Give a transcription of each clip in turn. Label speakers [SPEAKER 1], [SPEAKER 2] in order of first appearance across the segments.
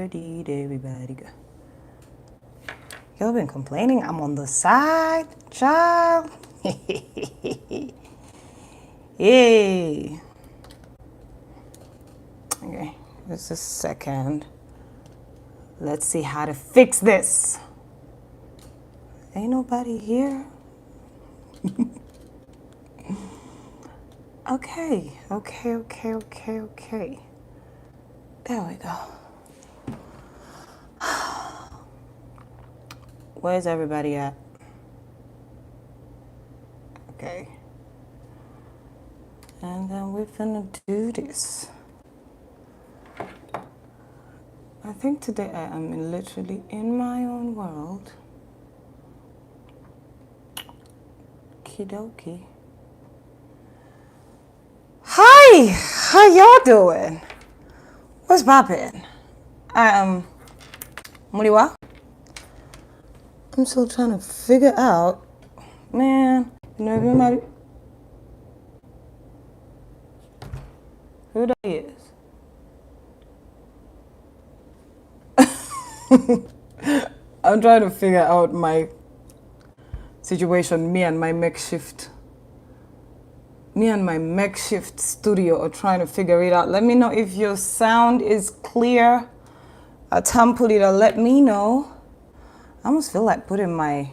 [SPEAKER 1] Where did everybody go? Y'all been complaining I'm on the side, child. Yay. Okay, just a second. Let's see how to fix this. Ain't nobody here. Okay. There we go. Where's everybody at? Okay. And then we're gonna do this. I think today I am literally in my own world. Kidoki. Hi! How y'all doing? What's poppin'? Muriwa? I'm still trying to figure out, man, you know, everybody, who that is? I'm trying to figure out my situation. Me and my makeshift studio are trying to figure it out. Let me know if your sound is clear. Tampulita, let me know. I almost feel like putting my,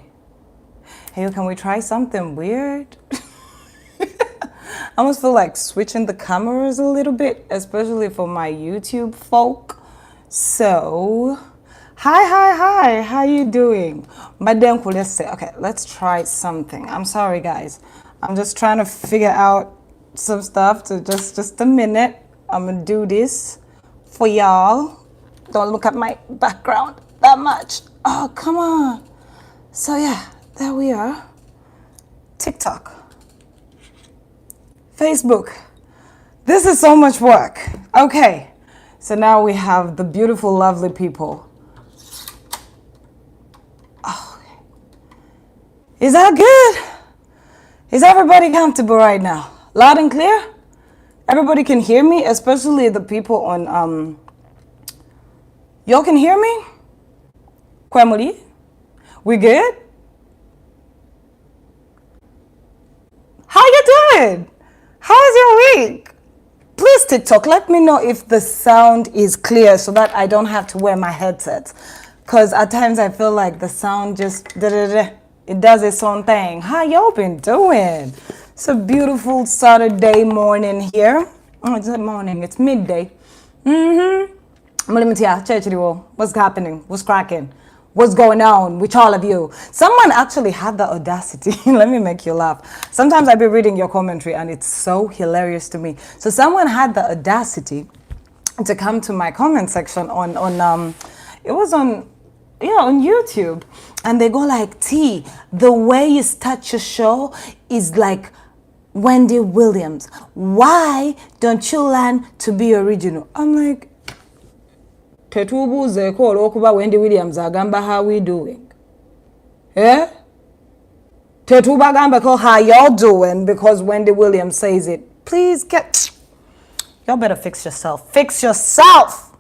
[SPEAKER 1] hey, can we try something weird? I almost feel like switching the cameras a little bit, especially for my YouTube folk. So, hi, how you doing? Madam Kulese, okay, let's try something. I'm sorry, guys. I'm just trying to figure out some stuff, so just a minute. I'm gonna do this for y'all. Don't look at my background that much. Oh, come on. So yeah, there we are. TikTok. Facebook. This is so much work. Okay, so now we have the beautiful, lovely people. Oh, okay. Is that good? Is everybody comfortable right now? Loud and clear? Everybody can hear me, especially the people on, y'all can hear me? Kwemuli? We good? How you doing? How's your week? Please, TikTok, let me know if the sound is clear so that I don't have to wear my headset. Because at times I feel like the sound just, it does its own thing. How y'all been doing? It's a beautiful Saturday morning here. Oh, it's not morning, it's midday. What's happening? What's cracking? What's going on with all of you? Someone actually had the audacity. Let me make you laugh. Sometimes I be reading your commentary and it's so hilarious to me. So someone had the audacity to come to my comment section on it was on YouTube, and they go like, T, the way you start your show is like Wendy Williams. Why don't you learn to be original? I'm like, tetubuuze ko olw'okuba Wendy Williams agamba how we doing. Yeah? Tetubagamba ko how y'all doing because Wendy Williams says it. Please get, y'all better fix yourself. Fix yourself.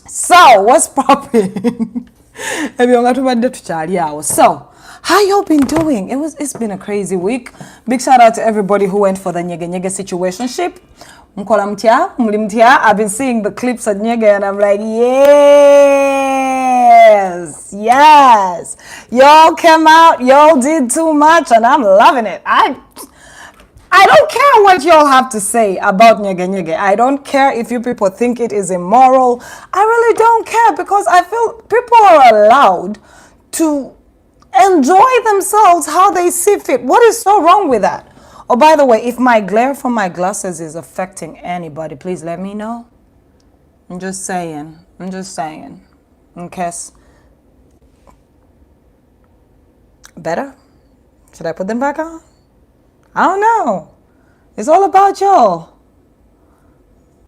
[SPEAKER 1] So, what's popping? So, how y'all been doing? It's been a crazy week. Big shout out to everybody who went for the Nyege Nyege situationship. I've been seeing the clips at Nyege and I'm like, yes. Y'all came out, y'all did too much and I'm loving it. I don't care what y'all have to say about Nyege Nyege. I don't care if you people think it is immoral. I really don't care because I feel people are allowed to enjoy themselves how they see fit. What is so wrong with that? Oh, by the way, if my glare from my glasses is affecting anybody, please let me know. I'm just saying. In case. Better? Should I put them back on? I don't know. It's all about y'all.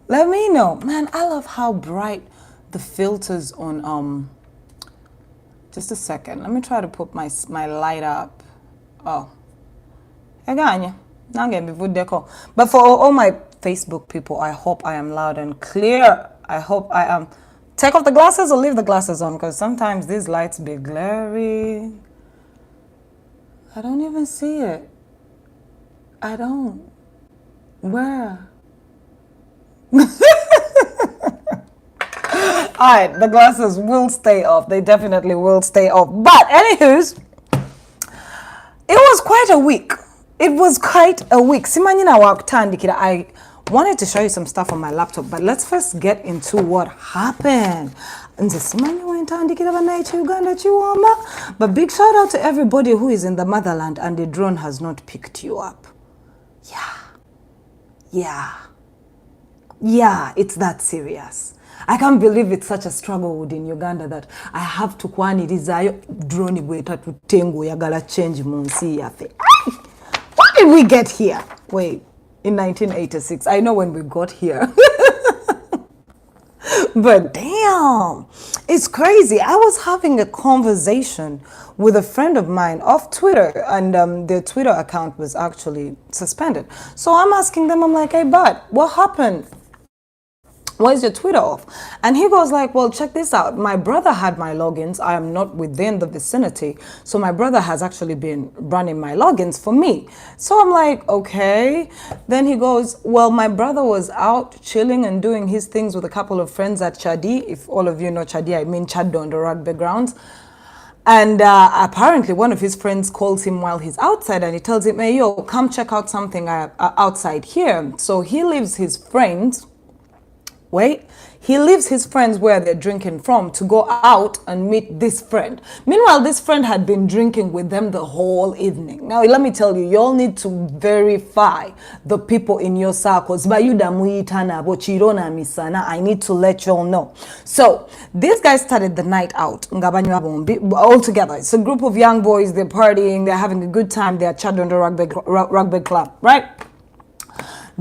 [SPEAKER 1] Let me know. Man, I love how bright the filters on, just a second. Let me try to put my light up. Oh. But for all my Facebook people, I hope I am loud and clear. I hope I am Take off the glasses or leave the glasses on, because sometimes these lights be glary. I don't even see it. I don't. Where? Alright, the glasses will stay off. They definitely will stay off. But anywho's, it was quite a week. It was quite a week. Simanyina wakutandikira. I wanted to show you some stuff on my laptop, but let's first get into what happened. But big shout out to everybody who is in the motherland and the drone has not picked you up. Yeah, it's that serious. I can't believe it's such a struggle in Uganda that I have to kwanirizayo drone bweta tutengo yagala change munsi yafe. What did we get here? Wait, in 1986. I know when we got here. But damn, it's crazy. I was having a conversation with a friend of mine off Twitter, and their Twitter account was actually suspended. So I'm asking them, I'm like, hey, bud, what happened? Why is your Twitter off? And he goes like, well, check this out. My brother had my logins. I am not within the vicinity. So my brother has actually been running my logins for me. So I'm like, okay. Then he goes, well, my brother was out chilling and doing his things with a couple of friends at Chadi. If all of you know Chadi, I mean Chado on the rugby grounds. And apparently one of his friends calls him while he's outside and he tells him, hey, yo, come check out something outside here. So he leaves his friends. He leaves his friends where they're drinking from to go out and meet this friend. Meanwhile, this friend had been drinking with them the whole evening. Now, let me tell you, you all need to verify the people in your circles. I need to let you all know. So, these guys started the night out. All together. It's a group of young boys. They're partying. They're having a good time. They're chatting on the rugby club, right?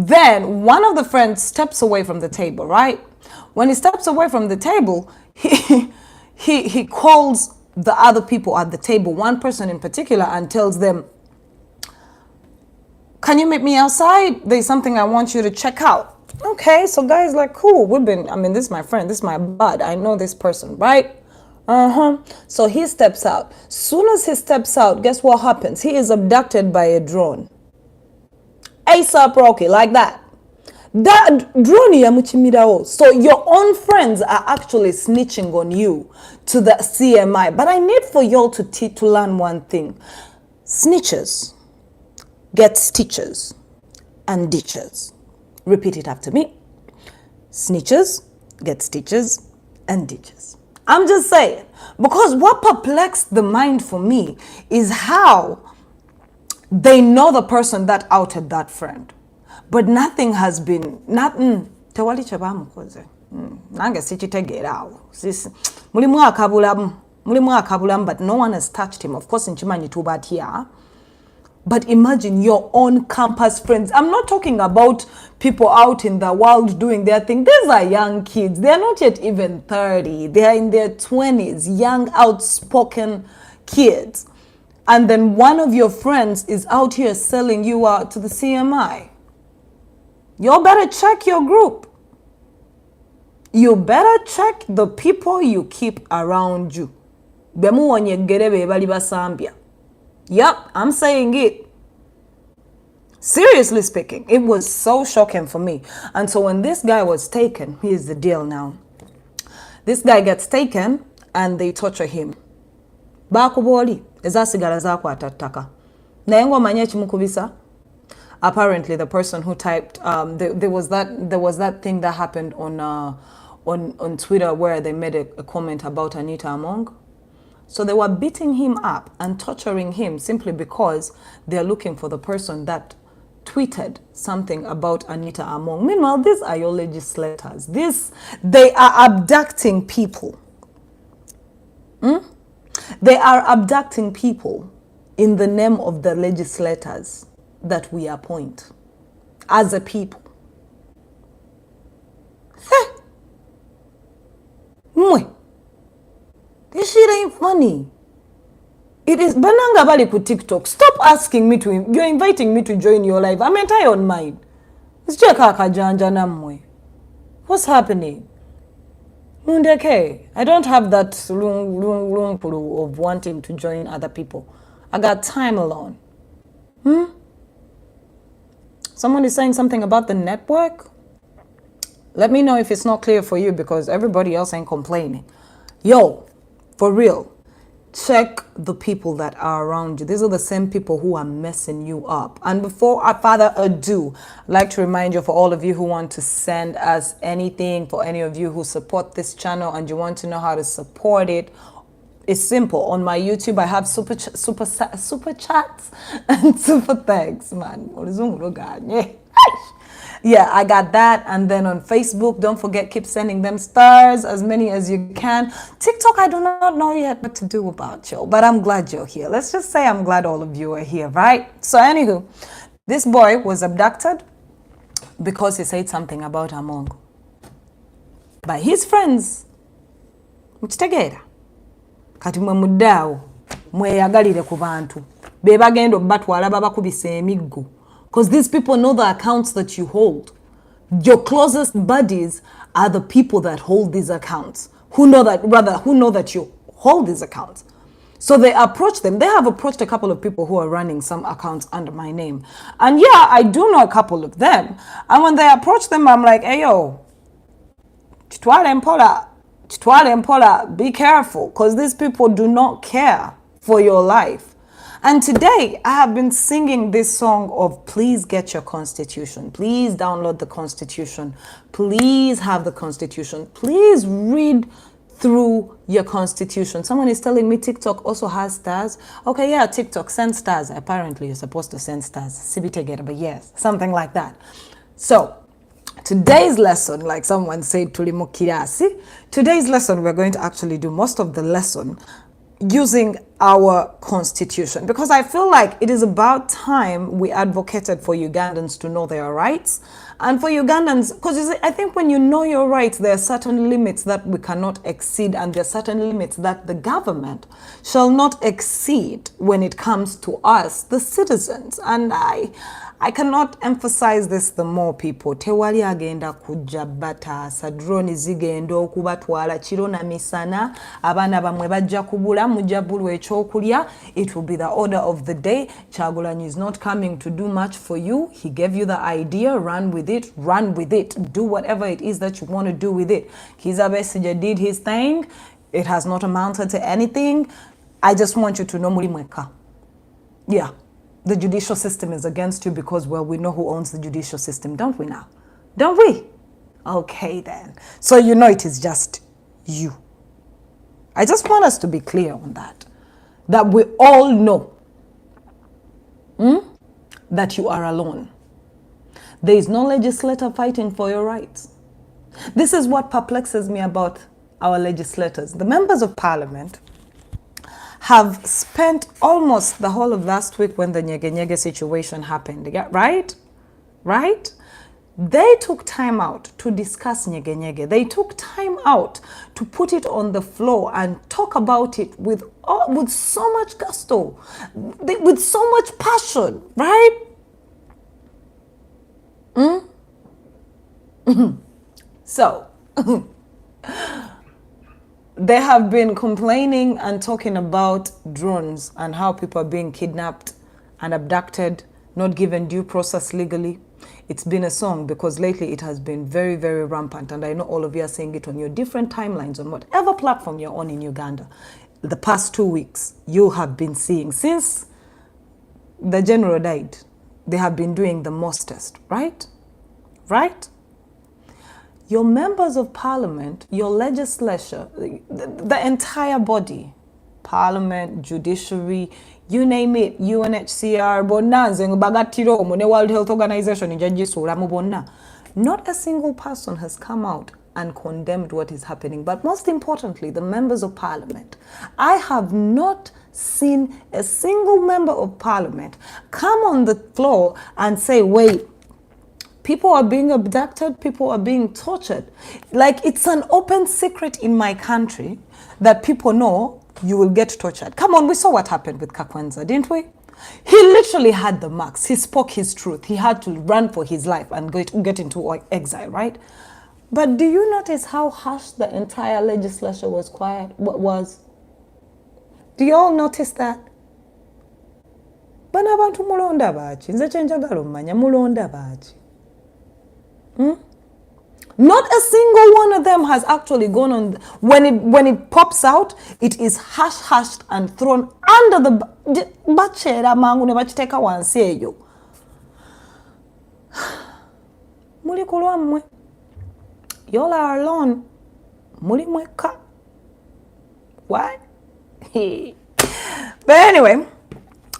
[SPEAKER 1] Then one of the friends steps away from the table, right? When he steps away from the table, he calls the other people at the table, one person in particular, and tells them, can you meet me outside? There's something I want you to check out. Okay, so guys like, cool, this is my friend, this is my bud, I know this person, right? So he steps out. Soon as he steps out, guess what happens? He is abducted by a drone. ASAP Rocky, like that. That drone ya muchimirao. So your own friends are actually snitching on you to the CMI. But I need for y'all to learn one thing. Snitches get stitches and ditches. Repeat it after me. Snitches get stitches and ditches. I'm just saying. Because what perplexed the mind for me is how they know the person that outed that friend, but nothing has been tewali kyebamukoze nange sikitegeeraawo mulimu akabulamu but no one has touched him. Of course nkimanyi tubatya, but imagine your own campus friends. I'm not talking about people out in the world doing their thing. These are young kids. They are not yet even 30. They are in their 20s, young outspoken kids. And then one of your friends is out here selling you out to the CMI. You better check your group. You better check the people you keep around you. Yep, I'm saying it. Seriously speaking, it was so shocking for me. And so when this guy was taken, here's the deal now. This guy gets taken and they torture him. Bakuboli. Apparently the person who typed there was that thing that happened on Twitter where they made a comment about Anita Among. So they were beating him up and torturing him simply because they're looking for the person that tweeted something about Anita Among. Meanwhile, these are your legislators. They are abducting people. They are abducting people in the name of the legislators that we appoint as a people. This shit ain't funny. It is bananga bali ku TikTok. Stop asking me you're inviting me to join your life. I'm entirely on mine. What's happening? Mundeke, I don't have that room of wanting to join other people. I got time alone. Someone is saying something about the network. Let me know if it's not clear for you because everybody else ain't complaining. Yo, for real, check the people that are around you. These are the same people who are messing you up. And before further ado, I'd like to remind you, for all of you who want to send us anything, for any of you who support this channel and you want to know how to support it, it's simple. On my YouTube, I have super chats and super thanks, man. Yeah, I got that. And then on Facebook, don't forget, keep sending them stars, as many as you can. TikTok, I do not know yet what to do about you, but I'm glad you're here. Let's just say I'm glad all of you are here, right? So anywho, this boy was abducted because he said something about Amongo by his friends. Mukitegeera kati mwe muddaawo mweyagalire ku bantu be bagenda okubatwala babakubisa emiggo. Because these people know the accounts that you hold. Your closest buddies are the people that hold these accounts, who know that you hold these accounts. So they approach them. They have approached a couple of people who are running some accounts under my name. And yeah, I do know a couple of them. And when they approach them, I'm like, hey, yo, Chitwale Mpola, be careful, because these people do not care for your life. And today, I have been singing this song of please get your constitution. Please download the constitution. Please have the constitution. Please read through your constitution. Someone is telling me TikTok also has stars. Okay, yeah, TikTok, send stars. Apparently, you're supposed to send stars. Sibite, but yes, something like that. So, today's lesson, like someone said, tulimo kirasi. Today's lesson, we're going to actually do most of the lesson using our constitution, because I feel like it is about time we advocated for Ugandans to know their rights. And for Ugandans, because I think when you know your rights, there are certain limits that we cannot exceed, and there are certain limits that the government shall not exceed when it comes to us, the citizens. And I cannot emphasize this the more, people. Tewali agenda kujja bataasa, drone zigenda okubatwala kiro na misana, abaana bamwe bajja kubula, mujja bulwa ekyokulya. It will be the order of the day. Kyagulanyi is not coming to do much for you. He gave you the idea, run with it, do whatever it is that you want to do with it. Kizza Besigye did his thing. It has not amounted to anything. I just want you to know muri mweka. Yeah. The judicial system is against you because, well, we know who owns the judicial system, don't we now? Don't we? Okay, then. So you know it is just you. I just want us to be clear on that. That we all know that you are alone. There is no legislator fighting for your rights. This is what perplexes me about our legislators. The members of parliament have spent almost the whole of last week when the Nyege Nyege situation happened, right? Right? They took time out to discuss Nyege Nyege. They took time out to put it on the floor and talk about it with so much gusto, with so much passion, right? So, they have been complaining and talking about drones and how people are being kidnapped and abducted, not given due process legally. It's been a song because lately it has been very, very rampant. And I know all of you are saying it on your different timelines, on whatever platform you're on in Uganda. The past 2 weeks, you have been seeing, since the general died, they have been doing the mostest, right? Right? Your members of parliament, your legislature, the entire body, parliament, judiciary, you name it, UNHCR, World Health Organization, not a single person has come out and condemned what is happening. But most importantly, the members of parliament. I have not seen a single member of parliament come on the floor and say, wait, people are being abducted, people are being tortured. Like, it's an open secret in my country that people know you will get tortured. Come on, we saw what happened with Kakwenza, didn't we? He literally had the marks. He spoke his truth. He had to run for his life and get into exile, right? But do you notice how hushed the entire legislature was quiet? What was? Do you all notice that? Bana abantu mulonda baki? Nze kyenjagala omanya mulonda baki? Not a single one of them has actually gone on. When it pops out, it is hushed and thrown under the bachera mangu ne bachiteka wansi eyo. Muli kulwamwe. Y'all are alone. Muli mweka. What? But anyway,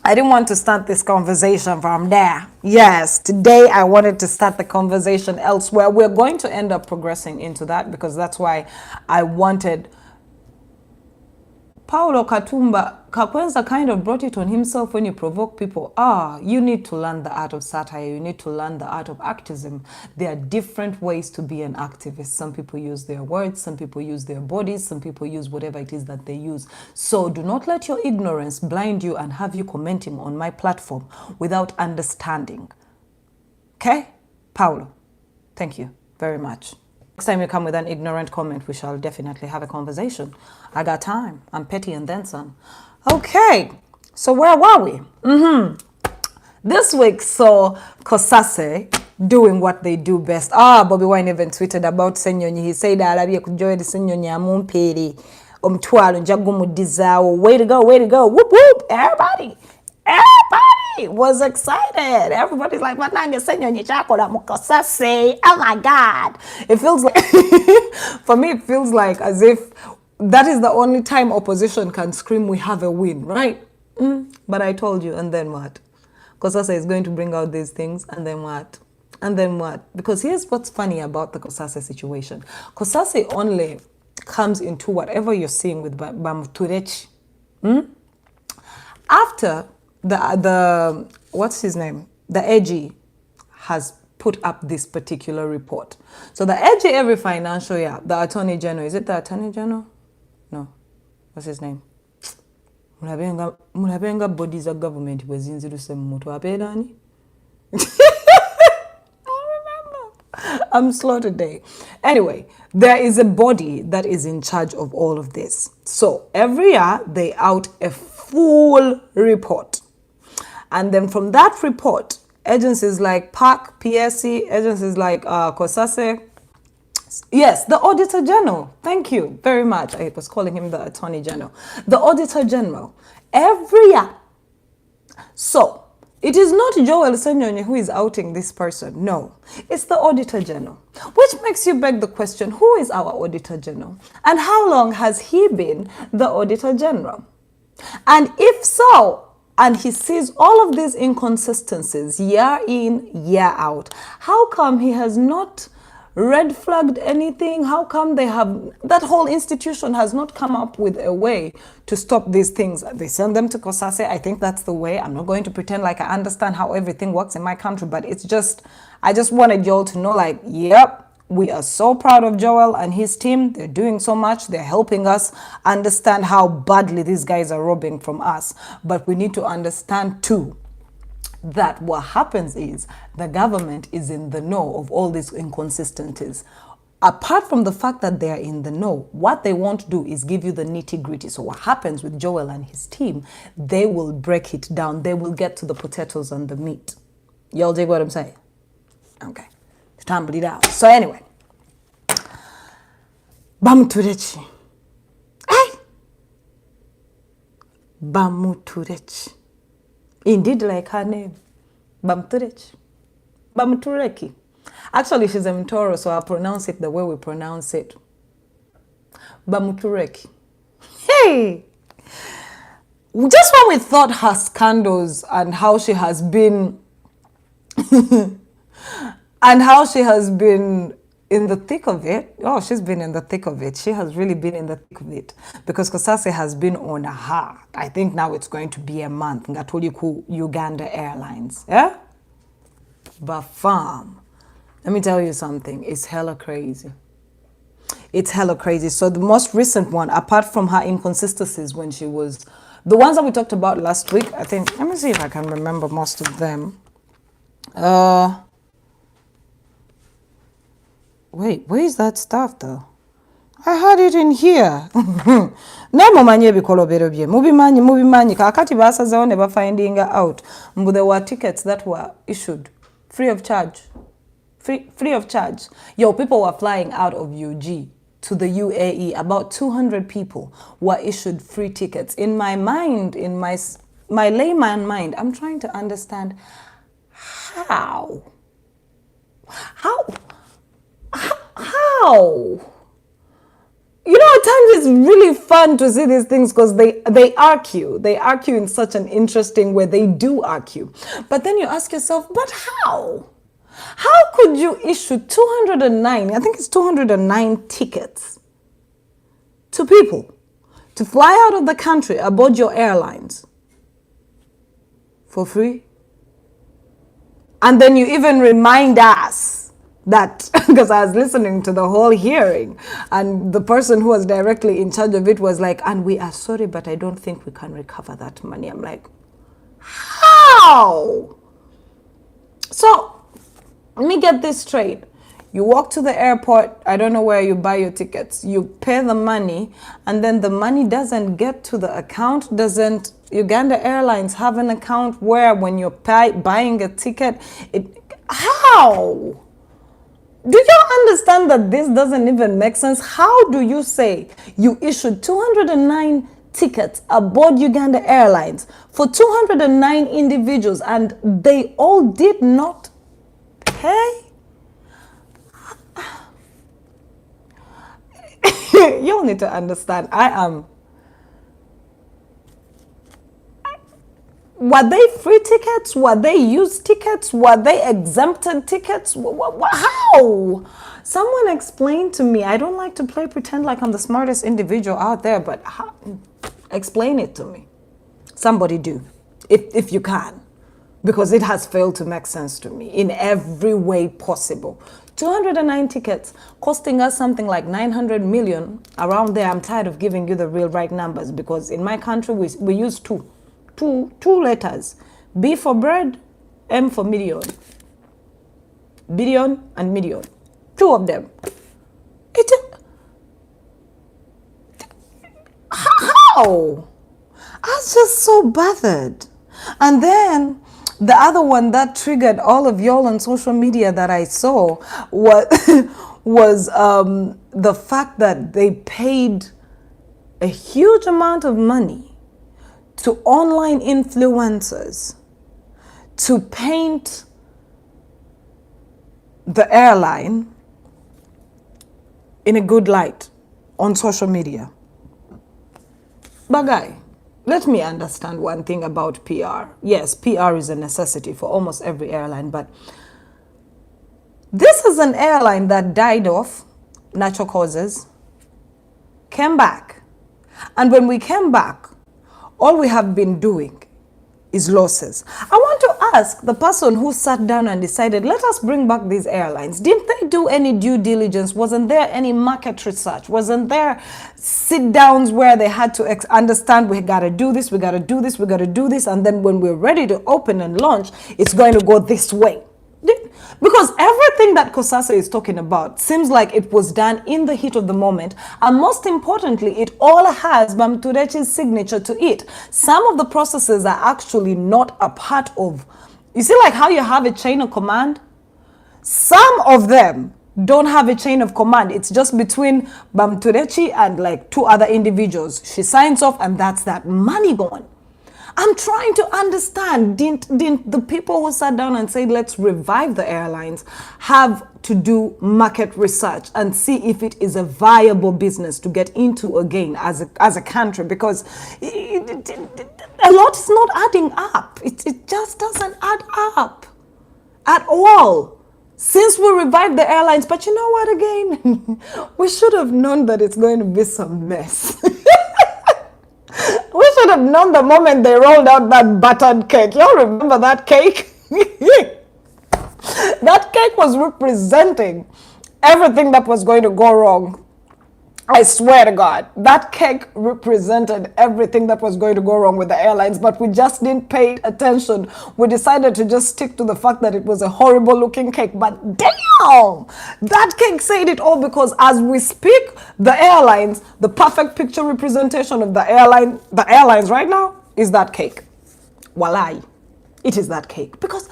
[SPEAKER 1] I didn't want to start this conversation from there. Yes, today I wanted to start the conversation elsewhere. We're going to end up progressing into that because that's why I wanted Paulo Katumba. Kakwenza kind of brought it on himself when you provoke people. You need to learn the art of satire. You need to learn the art of activism. There are different ways to be an activist. Some people use their words, some people use their bodies, some people use whatever it is that they use. So do not let your ignorance blind you and have you commenting on my platform without understanding. Okay? Paulo, thank you very much. Next time you come with an ignorant comment, we shall definitely have a conversation. I got time. I'm petty and then some. Okay, so where were we? This week saw Kosase doing what they do best. Bobby Wine even tweeted about Senyonyi. He said, Arabia could join the Senyonyi amumperi. Omtwalo njagumudizawo. Way to go, way to go. Whoop whoop. Everybody was excited. Everybody's like, oh my God. It feels like, for me, it feels like as if that is the only time opposition can scream, we have a win, right? But I told you, and then what? Kosase is going to bring out these things, and then what? And then what? Because here's what's funny about the Kosase situation. Kosase only comes into whatever you're seeing with Bamuturechi. After the what's his name? The AG has put up this particular report. So the AG every financial year, the Attorney General, is it the Attorney General? No. What's his name? Mulabenga bodies of government wezinziruse mmutu apedani. I'm slow today. Anyway, there is a body that is in charge of all of this. So every year they out a full report. And then from that report, agencies like PAC, PSC, agencies like Kosase, yes, the Auditor General, thank you very much. I was calling him the Attorney General. The Auditor General, every year. So, it is not Joel Senyonyi who is outing this person. No, it's the Auditor General. Which makes you beg the question, who is our Auditor General? And how long has he been the Auditor General? And if so, and he sees all of these inconsistencies year in, year out, how come he has not red flagged anything? How come that whole institution has not come up with a way to stop these things? They send them to Kosase. I think that's the way. I'm not going to pretend like I understand how everything works in my country, but it's just, I just wanted y'all to know, like, yep, we are so proud of Joel and his team. They're doing so much. They're helping us understand how badly these guys are robbing from us. But we need to understand too that what happens is the government is in the know of all these inconsistencies. Apart from the fact that they are in the know, what they won't do is give you the nitty-gritty. So what happens with Joel and his team, they will break it down. They will get to the potatoes and the meat. Y'all dig what I'm saying? Okay. Stumble it out. So anyway. Bamuturechi. Hey! Bamuturechi. Indeed, like her name. Bamuturechi. Bamutureki. Actually, she's a Mtoro, so I'll pronounce it the way we pronounce it. Bamutureki. Hey! Just when we thought her scandals and how she has been and how she has been in the thick of it. Oh, she's been in the thick of it. She has really been in the thick of it. Because Kosase has been on her. I think now it's going to be a month. Ngatuliku Uganda Airlines. Yeah? But fam, let me tell you something. It's hella crazy. It's hella crazy. So the most recent one, apart from her inconsistencies when she was... The ones that we talked about last week, I think... Let me see if I can remember most of them. Wait, where is that stuff though? I had it in here. Ne mumanye bikolobero bye. Mubimanyi. Kakati basazeho ne bafinding out. Mbu there were tickets that were issued free of charge. Free of charge. Yo, people were flying out of UG to the UAE. About 200 people were issued free tickets. In my mind, in my layman mind, I'm trying to understand how? You know, at times it's really fun to see these things because they argue. They argue in such an interesting way. They do argue. But then you ask yourself, but how? How could you issue 209, I think it's 209 tickets to people to fly out of the country aboard your airlines for free? And then you even remind us that, because I was listening to the whole hearing, and the person who was directly in charge of it was like, and we are sorry, but I don't think we can recover that money. I'm like, how? So, let me get this straight. You walk to the airport, I don't know where you buy your tickets, you pay the money, and then the money doesn't get to the account. Doesn't Uganda Airlines have an account where when you're buying a ticket, how? Do you understand that this doesn't even make sense? How do you say you issued 209 tickets aboard Uganda Airlines for 209 individuals and they all did not pay? You'll need to understand. Were they free tickets? Were they used tickets? Were they exempted tickets? How? Someone explain to me. I don't like to pretend like I'm the smartest individual out there, but how? Explain it to me. Somebody do, if you can, because it has failed to make sense to me in every way possible. 209 tickets costing us something like 900 million, around there. I'm tired of giving you the real right numbers because in my country we use two letters. B for bread, M for million. Billion and million. Two of them. How? I was just so bothered. And then the other one that triggered all of y'all on social media that I saw was the fact that they paid a huge amount of money to online influencers to paint the airline in a good light on social media. Bagay, let me understand one thing about PR. Yes, PR is a necessity for almost every airline, but this is an airline that died of natural causes, came back, and when we came back, all we have been doing is losses. I want to ask the person who sat down and decided, let us bring back these airlines. Didn't they do any due diligence? Wasn't there any market research? Wasn't there sit downs where they had to understand we got to do this, we got to do this, we got to do this, and then when we're ready to open and launch, it's going to go this way? Because everything that Kosasa is talking about seems like it was done in the heat of the moment, and most importantly, it all has Bamturechi's signature to it. Some of the processes are actually not a part of, you see like how you have a chain of command? Some of them don't have a chain of command. It's just between Bamturechi and like two other individuals. She signs off and that's that. Money gone. I'm trying to understand, didn't the people who sat down and said, let's revive the airlines, have to do market research and see if it is a viable business to get into again as a country? Because a lot is not adding up. It just doesn't add up at all. Since we revived the airlines, but you know what again? We should have known that it's going to be some mess. We should have known the moment they rolled out that buttered cake. Y'all remember that cake? That cake was representing everything that was going to go wrong. I swear to God, that cake represented everything that was going to go wrong with the airlines, but we just didn't pay attention. We decided to just stick to the fact that it was a horrible looking cake. But damn, that cake said it all, because as we speak, the airlines, the perfect picture representation of the airlines right now is that cake. Walai, it is that cake. Because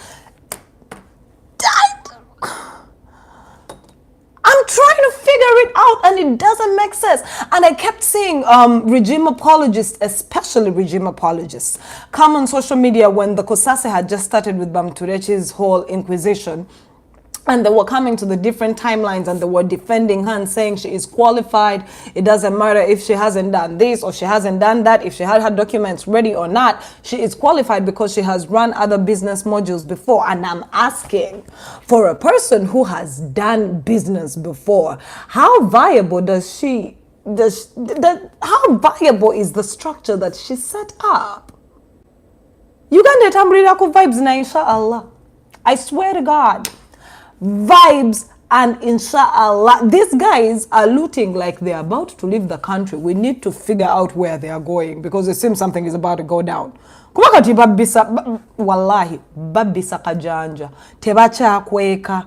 [SPEAKER 1] I'm trying to figure it out and it doesn't make sense. And I kept seeing regime apologists, especially regime apologists, come on social media when the Kosase had just started with Bamturechi's whole inquisition. And they were coming to the different timelines and they were defending her and saying she is qualified. It doesn't matter if she hasn't done this or she hasn't done that, if she had her documents ready or not. She is qualified because she has run other business modules before. And I'm asking, for a person who has done business before, how viable does she, how viable is the structure that she set up? Uganda tambulira ku vibes na inshallah. I swear to God. Vibes and inshallah. These guys are looting like they're about to leave the country. We need to figure out where they are going, because it seems something is about to go down. Kubakati babisa wallahi babisa kajanja tebacha kweka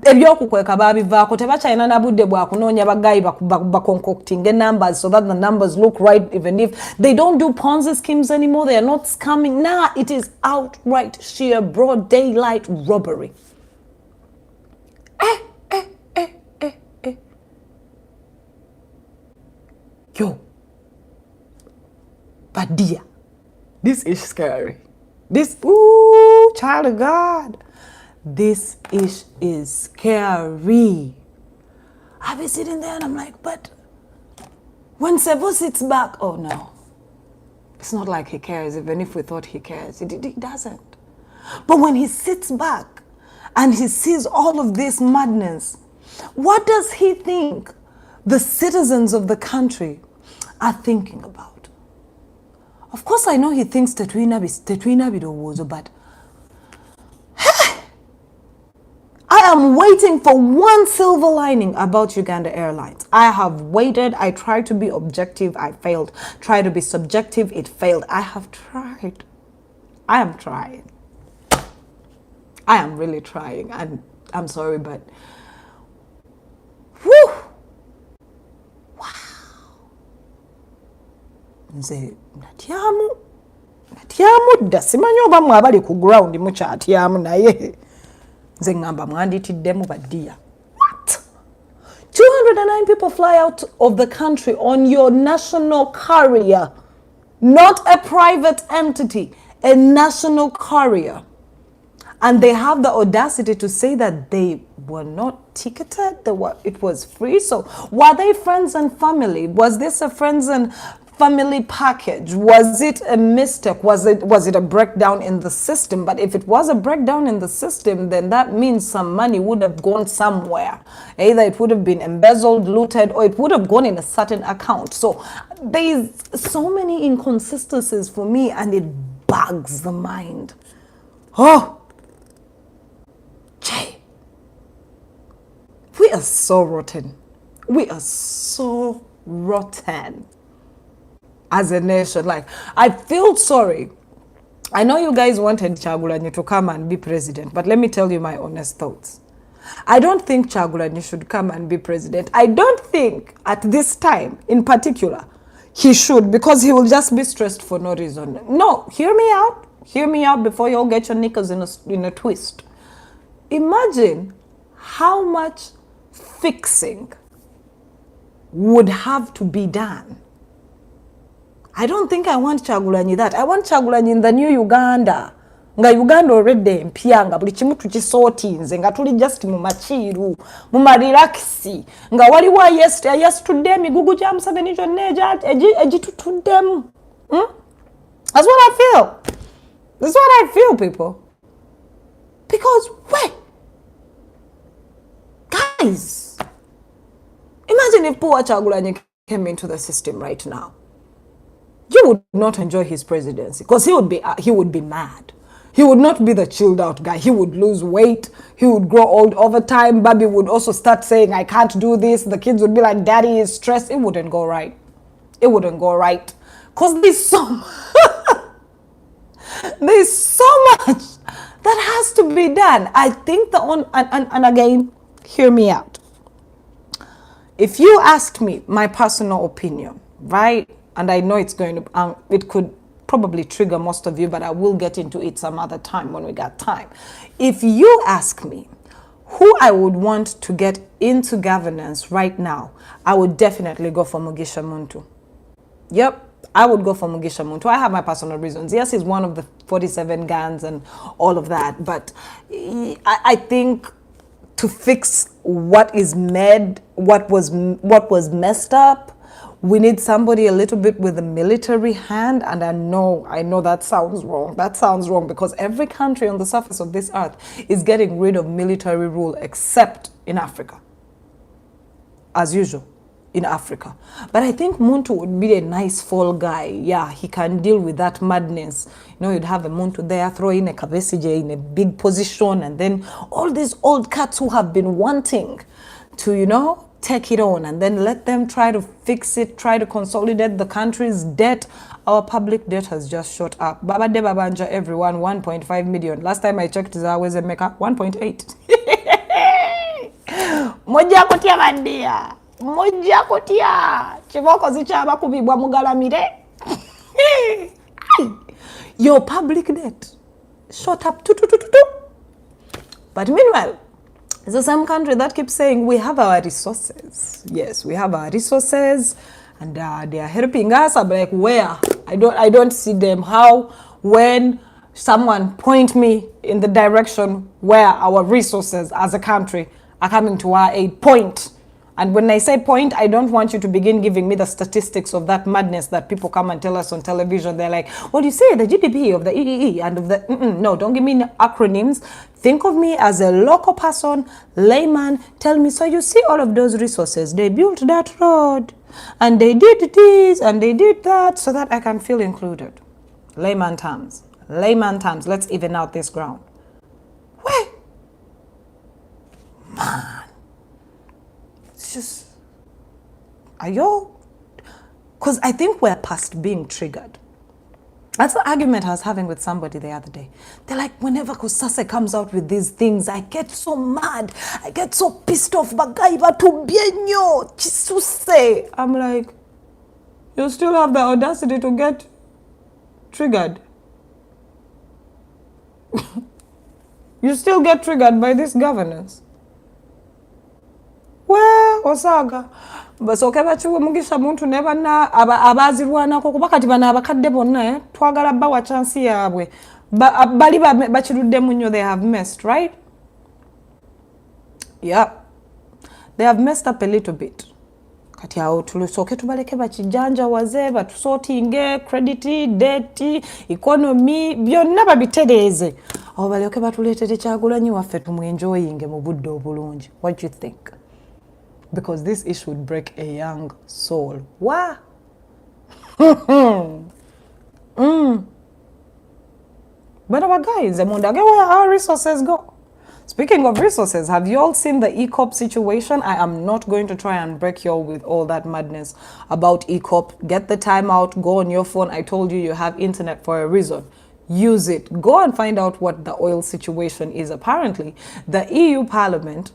[SPEAKER 1] ebyokukweka babivaako tebacha ina nabudde bwa kunonya bagayi ba concocting numbers so that the numbers look right, even if they don't do Ponzi schemes anymore. They are not scamming. Nah, it is outright sheer broad daylight robbery. Yo, but dear, this is scary. This, ooh, child of God, this is scary. I've been sitting there and I'm like, but when Sevo sits back, oh no, it's not like he cares. Even if we thought he cares, he doesn't. But when he sits back and he sees all of this madness, what does he think the citizens of the country are thinking about? Of course, I know he thinks Tetwina Bidowozo, but I am waiting for one silver lining about Uganda Airlines. I have waited. I tried to be objective. I failed. Tried to be subjective. It failed. I have tried. I am trying. I am really trying. And I'm sorry, but whew. Nze natyamu dda simanyi oba mwe abali ku ground mukyatyamu naye nze ngamba mwanditiddemu baddiya. What? 209 people fly out of the country on your national carrier, not a private entity, a national carrier. And they have the audacity to say that they were not ticketed, it was free. So were they friends and family? Was this a friends and family package? Was it a mistake? Was it a breakdown in the system? But if it was a breakdown in the system, then that means some money would have gone somewhere. Either it would have been embezzled, looted, or it would have gone in a certain account. So there's so many inconsistencies for me, and it bugs the mind. Oh, Jay, we are so rotten. We are so rotten as a nation. Like, I feel sorry. I know you guys wanted Kyagulanyi to come and be president, but let me tell you my honest thoughts. I don't think Kyagulanyi should come and be president. I don't think at this time in particular he should, because he will just be stressed for no reason. No, hear me out. Hear me out before you all get your knickers in a twist. Imagine how much fixing would have to be done. I don't think I want Kyagulanyi that. I want Kyagulanyi in the new Uganda. Nga Uganda already mpyanga buli kimu tukisotinze nga tuli just mu machiru mu marelaxi nga wali wa yesterday migugu gya Museveni gyonna egitutuddemu. That's what I feel. That's what I feel, people. Because wait, guys, imagine if poor Kyagulanyi came into the system right now. You would not enjoy his presidency because he would be mad. He would not be the chilled out guy. He would lose weight. He would grow old over time. Bobby would also start saying, I can't do this. The kids would be like, Daddy is stressed. It wouldn't go right. It wouldn't go right. Because there's so much that has to be done. I think and again, hear me out. If you asked me my personal opinion, right? And I know it's going to, it could probably trigger most of you, but I will get into it some other time when we got time. If you ask me who I would want to get into governance right now, I would definitely go for Mugisha Muntu. Yep, I would go for Mugisha Muntu. I have my personal reasons. Yes, he's one of the 47 GANs and all of that, but I think to fix what is what was messed up, we need somebody a little bit with a military hand. And I know that sounds wrong. That sounds wrong because every country on the surface of this earth is getting rid of military rule except in Africa. As usual, in Africa. But I think Muntu would be a nice fall guy. Yeah, he can deal with that madness. You know, you'd have a Muntu there, throw in a Kabesije in a big position, and then all these old cats who have been wanting to, you know, take it on, and then let them try to fix it, try to consolidate the country's debt. Our public debt has just shot up. Baba de Babanja, everyone, 1.5 million. Last time I checked, is always a maker, 1.8. Moja kutia bandia. Moja kutia. Chivoko zichaba kubibwa mugalamire. Your public debt shot up. But meanwhile, it's the same country that keeps saying we have our resources. Yes, we have our resources, and they are helping us. I'm like, where? I don't see them. How? When? Someone point me in the direction where our resources as a country are coming to our aid. Point. And when I say point, I don't want you to begin giving me the statistics of that madness that people come and tell us on television. They're like, well, you say the GDP of the EEE and of the... No, don't give me acronyms. Think of me as a local person, layman. Tell me, so you see all of those resources. They built that road, and they did this, and they did that, so that I can feel included. Layman terms. Layman terms. Let's even out this ground. Where? Man. Just, are you? Because I think we're past being triggered. That's the argument I was having with somebody the other day. They're like, whenever Kusase comes out with these things, I get so mad. I get so pissed off. Bagaiba tu bienyo, chisuse. I'm like, you still have the audacity to get triggered. You still get triggered by this governance. Well, Osaga. Basoke bachiwe Mugisha Muntu neba na abazirwanako kuba kati bana abakadde bonna twagala bawa chance yabwe bali bachirudde munyo. They have messed, right? Yeah, they have messed up a little bit. Kati awo tulisoke tubaleke bachijanja wazee batusotinge credit debt economy byonna babitereze awo baleke batuletete Kyagulanyi waffe tumwenjoyinge mu budde obulungi. What do you think? Because this issue would break a young soul. Wah! But our guys, where our resources go? Speaking of resources, have you all seen the ECOP situation? I am not going to try and break you all with all that madness about ECOP. Get the time out, go on your phone. I told you have internet for a reason. Use it. Go and find out what the oil situation is. Apparently, the EU Parliament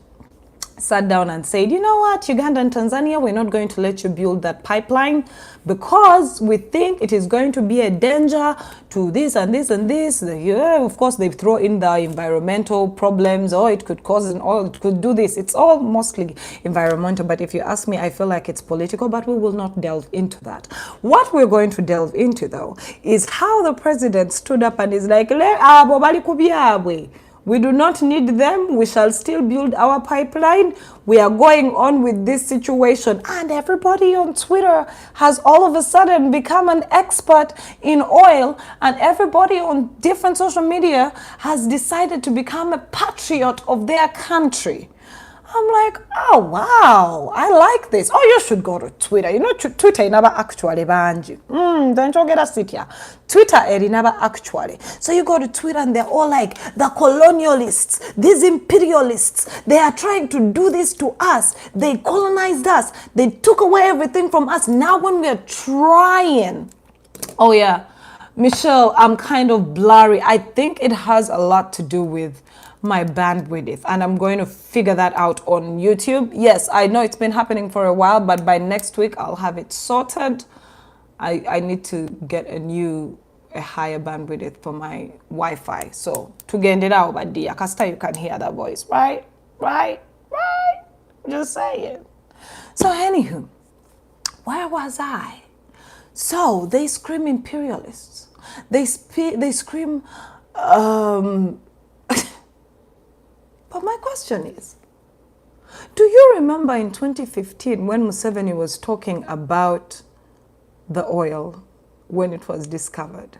[SPEAKER 1] sat down and said, you know what, Uganda and Tanzania, we're not going to let you build that pipeline because we think it is going to be a danger to this and this and this. Of course, they throw in the environmental problems, or it could cause an oil, it could do this. It's all mostly environmental, but if you ask me, I feel like it's political, but we will not delve into that. What we're going to delve into, though, is how the president stood up and is like, we do not need them. We shall still build our pipeline. We are going on with this situation. And everybody on Twitter has all of a sudden become an expert in oil. And everybody on different social media has decided to become a patriot of their country. I'm like, oh wow, I like this. Oh, you should go to Twitter. You know, Twitter never actually banji. Don't you get a sit here? Twitter never actually. So you go to Twitter and they're all like, the colonialists, these imperialists, they are trying to do this to us. They colonized us. They took away everything from us. Now when we are trying, oh yeah, Michelle, I'm kind of blurry. I think it has a lot to do with my bandwidth, and I'm going to figure that out on YouTube. Yes, I know it's been happening for a while, but by next week I'll have it sorted. I need to get a higher bandwidth for my Wi-Fi. So to get it out, but dear, Casta, you can hear that voice, right? Right? Right? Just saying. So anywho, where was I? So they scream imperialists. They scream. But my question is, do you remember in 2015 when Museveni was talking about the oil when it was discovered?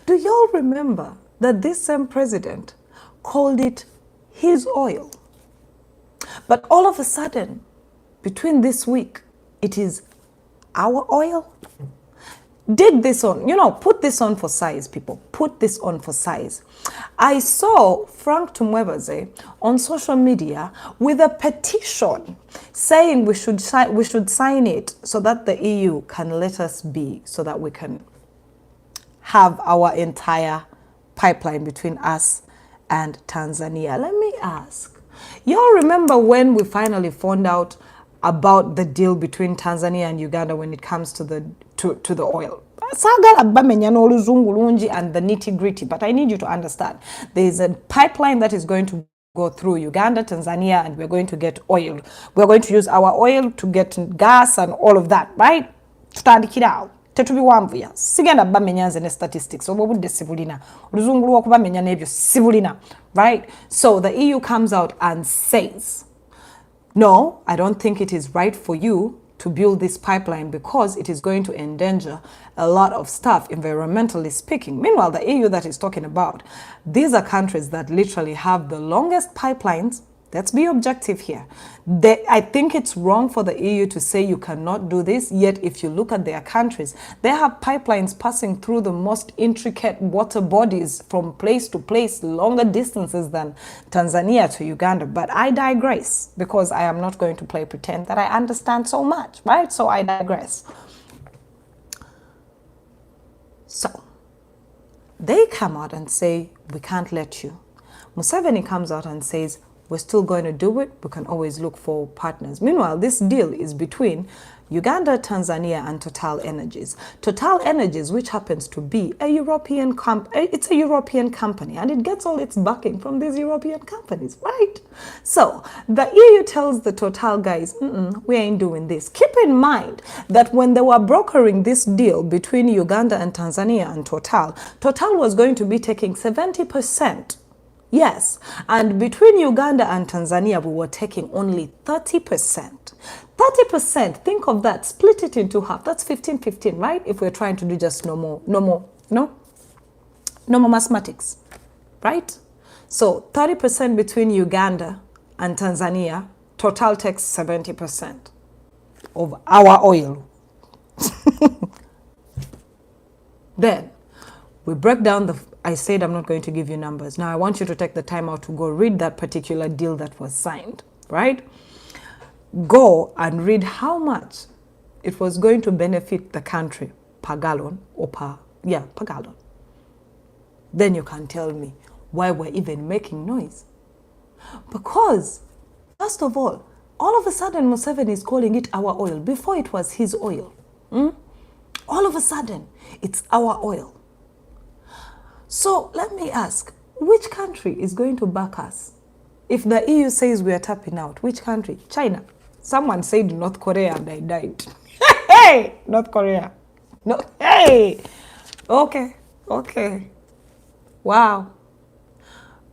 [SPEAKER 1] Do y'all remember that this same president called it his oil? But all of a sudden, between this week, it is our oil? Dig this on, put this on for size, people. Put this on for size. I saw Frank Tumwebaze on social media with a petition saying we should sign it so that the EU can let us be, so that we can have our entire pipeline between us and Tanzania. Let me ask, y'all remember when we finally found out about the deal between Tanzania and Uganda when it comes to the oil? And the nitty-gritty, but I need you to understand. There is a pipeline that is going to go through Uganda, Tanzania, and we're going to get oil. We're going to use our oil to get gas and all of that, right? Tutandikira tetubiwanvuya sigenda bamenyanze ne statistics obudde sibulina oluzungulu okubamenya nebyo sibulina, right? So the EU comes out and says, no, I don't think it is right for you to build this pipeline because it is going to endanger a lot of stuff, environmentally speaking. Meanwhile, the EU that is talking about, these are countries that literally have the longest pipelines. Let's be objective here. I think it's wrong for the EU to say you cannot do this, yet if you look at their countries, they have pipelines passing through the most intricate water bodies from place to place, longer distances than Tanzania to Uganda. But I digress, because I am not going to play pretend that I understand so much, right? So I digress. So they come out and say, we can't let you. Museveni comes out and says, we're still going to do it. We can always look for partners. Meanwhile, this deal is between Uganda, Tanzania, and Total Energies. Total Energies, which happens to be a European it's a European company, and it gets all its backing from these European companies, right? So the EU tells the Total guys, we ain't doing this. Keep in mind that when they were brokering this deal between Uganda and Tanzania and Total, Total was going to be taking 70%. Yes, and between Uganda and Tanzania, we were taking only 30%. 30%, think of that, split it into half. That's 15-15, right? If we're trying to do just no more mathematics, right? So 30% between Uganda and Tanzania, Total takes 70% of our oil. Then we break down I said I'm not going to give you numbers. Now I want you to take the time out to go read that particular deal that was signed, right? Go and read how much it was going to benefit the country per gallon or per gallon. Then you can tell me why we're even making noise. Because, first of all of a sudden Museveni is calling it our oil. Before it was his oil. All of a sudden, it's our oil. So let me ask, which country is going to back us? If the EU says we are tapping out, which country? China. Someone said North Korea and I died. Hey, North Korea. No, hey. Okay. Wow.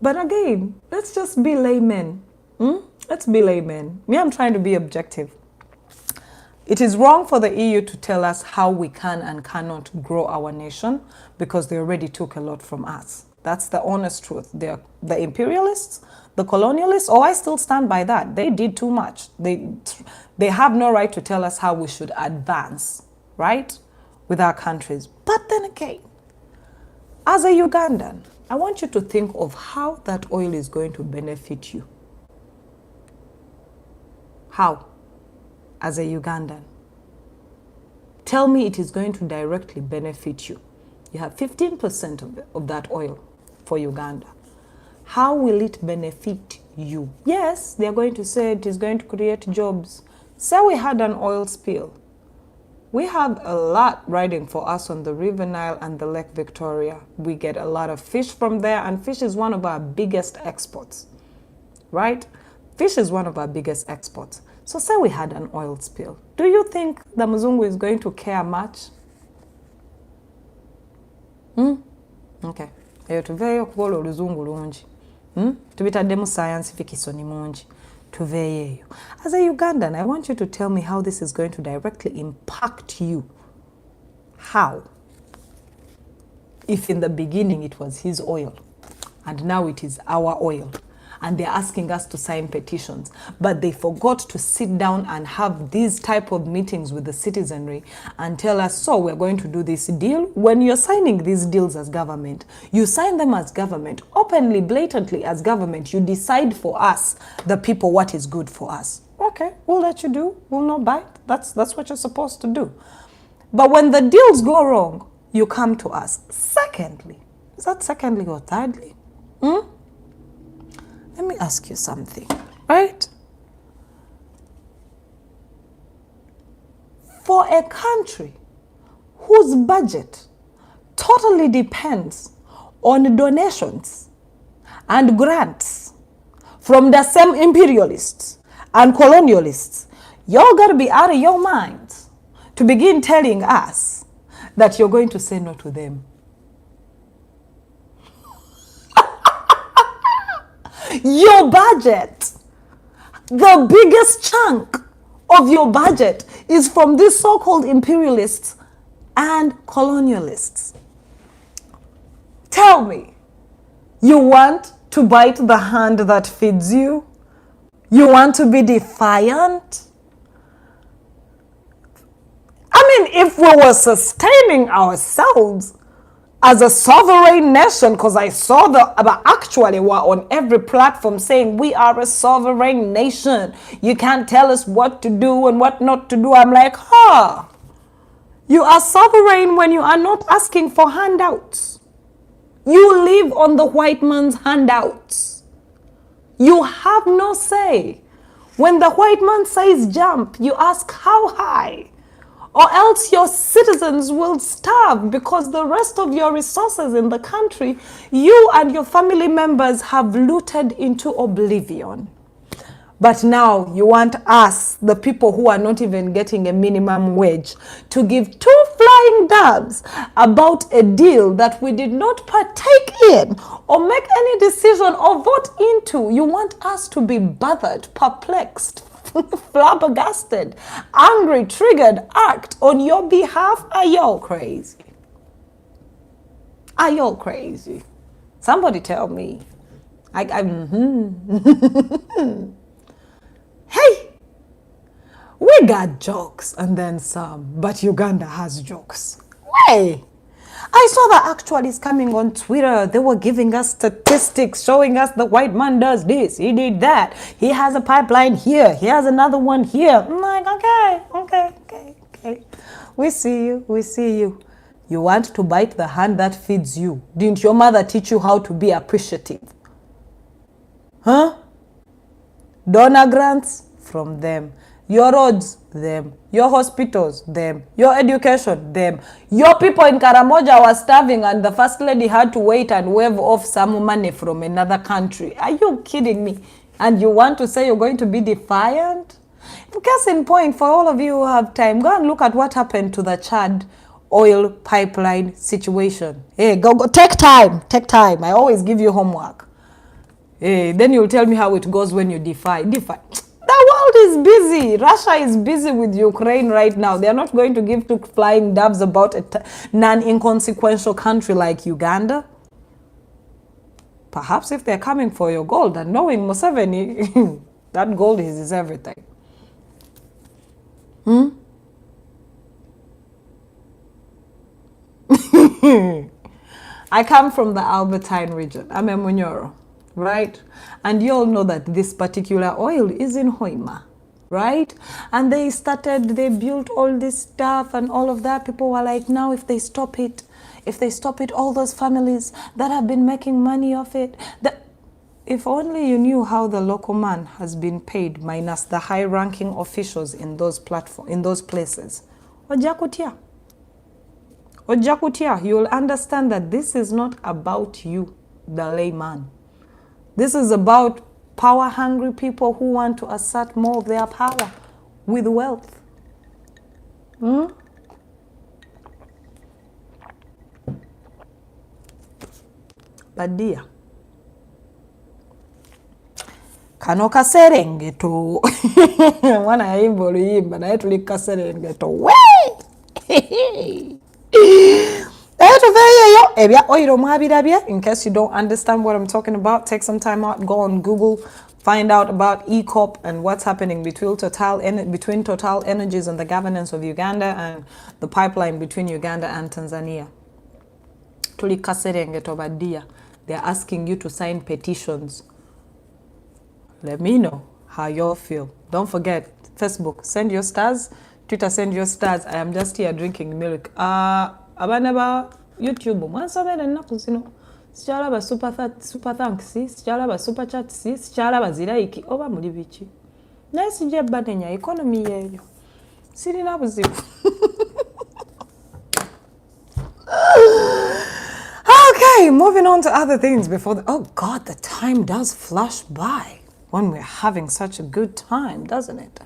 [SPEAKER 1] But again, let's just be laymen. Let's be laymen. Me, I'm trying to be objective. It is wrong for the EU to tell us how we can and cannot grow our nation because they already took a lot from us. That's the honest truth. They're the imperialists. the colonialists? Oh, I still stand by that. They did too much. They have no right to tell us how we should advance, right, with our countries. But then again, as a Ugandan, I want you to think of how that oil is going to benefit you. How? As a Ugandan. Tell me it is going to directly benefit you. You have 15% of that oil for Uganda. How will it benefit you? Yes, they are going to say it is going to create jobs. Say we had an oil spill. We have a lot riding for us on the River Nile and the Lake Victoria. We get a lot of fish from there, and fish is one of our biggest exports, right? Fish is one of our biggest exports. So say we had an oil spill. Do you think the Muzungu is going to care much? Okay. Eyo tuveeyo kukola oluzungu lungi. Tubitaddemu scientific isoni mungi. Tuveeyo. As a Ugandan, I want you to tell me how this is going to directly impact you. How? If in the beginning it was his oil, and now it is our oil, and they're asking us to sign petitions, but they forgot to sit down and have these type of meetings with the citizenry and tell us, so we're going to do this deal. When you're signing these deals as government, you sign them as government, openly, blatantly as government. You decide for us, the people, what is good for us. Okay, we'll let you do. We'll not bite. That's what you're supposed to do. But when the deals go wrong, you come to us. Secondly, is that secondly or thirdly? Let me ask you something, right? For a country whose budget totally depends on donations and grants from the same imperialists and colonialists, you're going to be out of your minds to begin telling us that you're going to say no to them. Your budget, the biggest chunk of your budget is from these so-called imperialists and colonialists. Tell me, you want to bite the hand that feeds you? You want to be defiant? I mean, if we were sustaining ourselves as a sovereign nation, because I saw but actually we're on every platform saying we are a sovereign nation. You can't tell us what to do and what not to do. I'm like, you are sovereign when you are not asking for handouts. You live on the white man's handouts. You have no say. When the white man says jump, you ask how high, or else your citizens will starve because the rest of your resources in the country, you and your family members have looted into oblivion. But now you want us, the people who are not even getting a minimum wage, to give two flying dabs about a deal that we did not partake in or make any decision or vote into. You want us to be bothered, perplexed, flabbergasted, angry, triggered, act on your behalf? Are y'all crazy? Are y'all crazy? Somebody tell me. Hey, we got jokes and then some, but Uganda has jokes. Hey, I saw that actually is coming on Twitter. They were giving us statistics showing us the white man does this, he did that. He has a pipeline here, he has another one here. I'm like, okay. We see you, we see you. You want to bite the hand that feeds you. Didn't your mother teach you how to be appreciative? Huh? Donor grants from them. Your roads, them. Your hospitals, them. Your education, them. Your people in Karamoja were starving and the first lady had to wait and wave off some money from another country. Are you kidding me? And you want to say you're going to be defiant? Case in point, for all of you who have time, go and look at what happened to the Chad oil pipeline situation. Hey, go, take time. I always give you homework. Hey, then you'll tell me how it goes when you defy. The world is busy. Russia is busy with Ukraine right now. They're not going to give two flying doves about a non-inconsequential country like Uganda. Perhaps if they're coming for your gold and knowing Museveni, that gold is everything. I come from the Albertine region. I'm a Munyoro, right? And you all know that this particular oil is in Hoima, right? And they built all this stuff and all of that. People were like, now if they stop it, all those families that have been making money off it, if only you knew how the local man has been paid minus the high-ranking officials in those places. Ojakutia. You'll understand that this is not about you, the layman. This is about power-hungry people who want to assert more of their power with wealth. But dear, kano kaserengeto mwana yayimba oluyimba naye tuli kaserengeto we in case you don't understand what I'm talking about, take some time out, go on Google, find out about ECOP and what's happening between Total Energies and the governance of Uganda and the pipeline between Uganda and Tanzania. Tuli kaserengeto badia. They're asking you to sign petitions. Let me know how y'all feel. Don't forget, Facebook, send your stars. Twitter, send your stars. I am just here drinking milk. Abanaba YouTube, mwansomera ennaku zino. Sikyalaba super thanks, sikyalaba super chat, sikyalaba zirayiki, oba muli biki. Naye sijja banenya economy yeeyo. Sirina buzibu. Okay, moving on to other things before oh God, the time does flash by when we're having such a good time, doesn't it?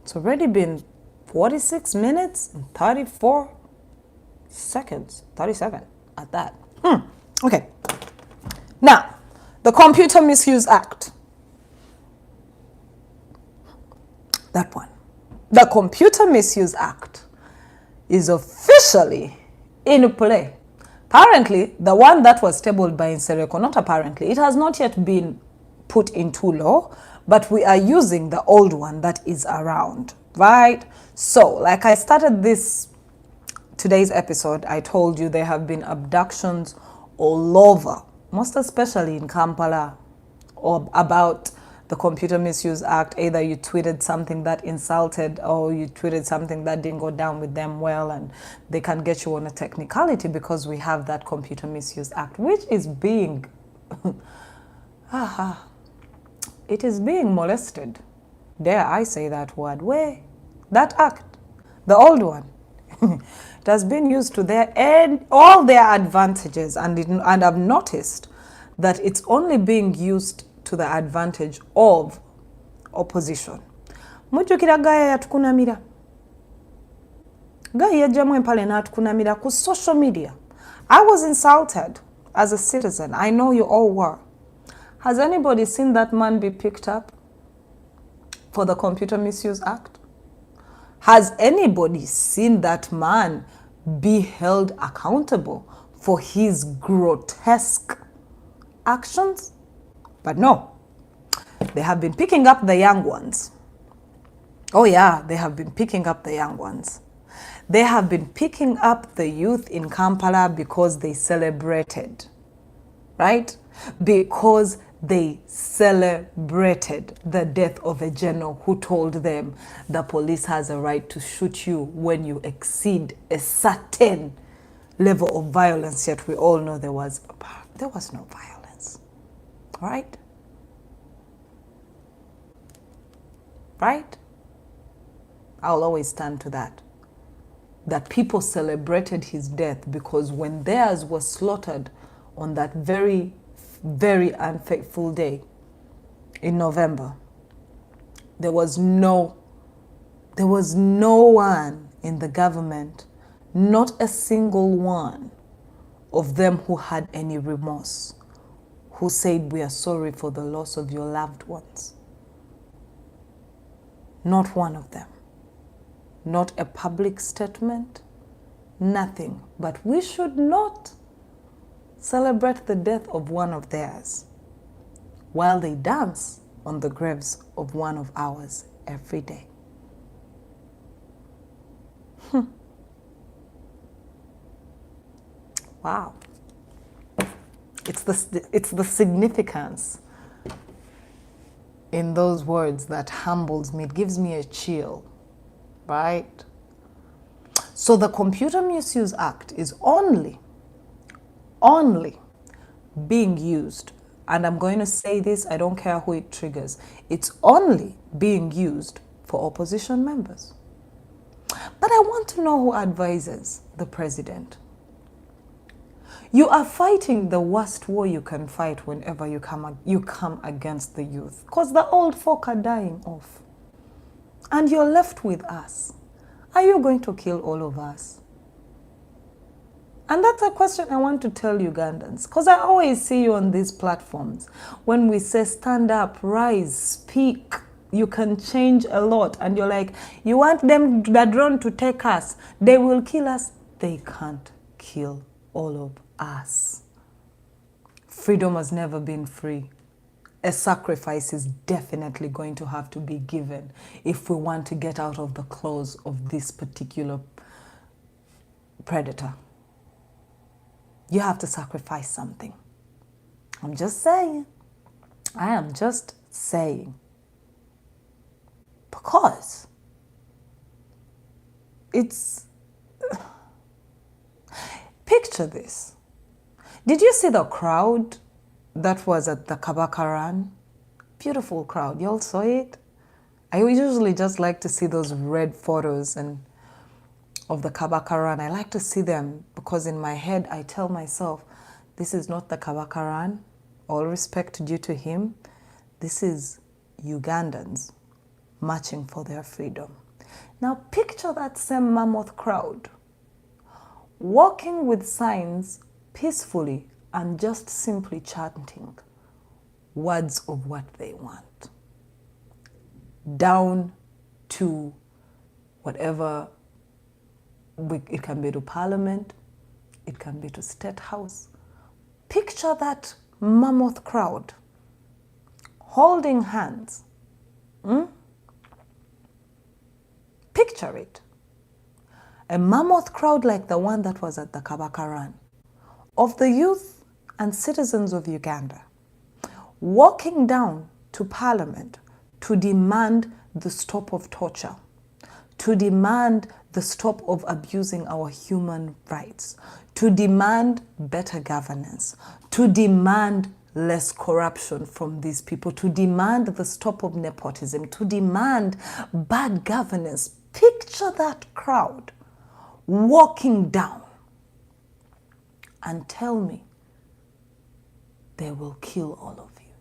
[SPEAKER 1] It's already been 46 minutes and 34 seconds, 37 at that. Okay. Now, the Computer Misuse Act. That one. The Computer Misuse Act is officially in play. Apparently, the one that was tabled by Nsereko, not apparently, it has not yet been put into law, but we are using the old one that is around, right? So, like I started today's episode, I told you there have been abductions all over, most especially in Kampala, or about the Computer Misuse Act. Either you tweeted something that insulted or you tweeted something that didn't go down with them well, and they can get you on a technicality because we have that Computer Misuse Act, which is being it is being molested. Dare I say that word? Where? That act, the old one, it has been used to all their advantages, and I've noticed that it's only being used to the advantage of opposition. Mujjukira Gaya yatukunamira. Gaya yajjamu empale n'atukunamira ku social media. I was insulted as a citizen. I know you all were. Has anybody seen that man be picked up for the Computer Misuse Act? Has anybody seen that man be held accountable for his grotesque actions? But no, they have been picking up the young ones. Oh yeah, they have been picking up the young ones. They have been picking up the youth in Kampala because they celebrated, right? Because they celebrated the death of a general who told them the police has a right to shoot you when you exceed a certain level of violence, yet we all know there was no violence. Right? Right? I'll always stand to that. That people celebrated his death because when theirs was slaughtered on that very, very unfaithful day in November, there was no one in the government, not a single one of them who had any remorse, who said, we are sorry for the loss of your loved ones. Not one of them. Not a public statement, nothing. But we should not celebrate the death of one of theirs while they dance on the graves of one of ours every day. Wow. It's the significance in those words that humbles me. It gives me a chill, right? So the Computer Misuse Act is only being used, and I'm going to say this, I don't care who it triggers, it's only being used for opposition members. But I want to know who advises the president. You are fighting the worst war you can fight whenever you come against the youth, because the old folk are dying off. And you're left with us. Are you going to kill all of us? And that's a question I want to tell Ugandans, because I always see you on these platforms when we say stand up, rise, speak, you can change a lot. And you're like, you want them, the drone to take us, they will kill us. They can't kill all of us. Freedom has never been free. A sacrifice is definitely going to have to be given if we want to get out of the claws of this particular predator. You have to sacrifice something. I'm just saying. I am just saying. Because it's... Picture this. Did you see the crowd that was at the Kabakaran? Beautiful crowd. You all saw it? I usually just like to see those red photos and of the Kabakaran. I like to see them because in my head I tell myself, this is not the Kabakaran, all respect due to him. This is Ugandans marching for their freedom. Now picture that same mammoth crowd walking with signs peacefully and just simply chanting words of what they want, down to whatever. It can be to Parliament, it can be to State House. Picture that mammoth crowd holding hands. Picture it. A mammoth crowd like the one that was at the Kabakaran, of the youth and citizens of Uganda, walking down to Parliament to demand the stop of torture, to demand the stop of abusing our human rights, to demand better governance, to demand less corruption from these people, to demand the stop of nepotism, to demand bad governance. Picture that crowd walking down and tell me they will kill all of you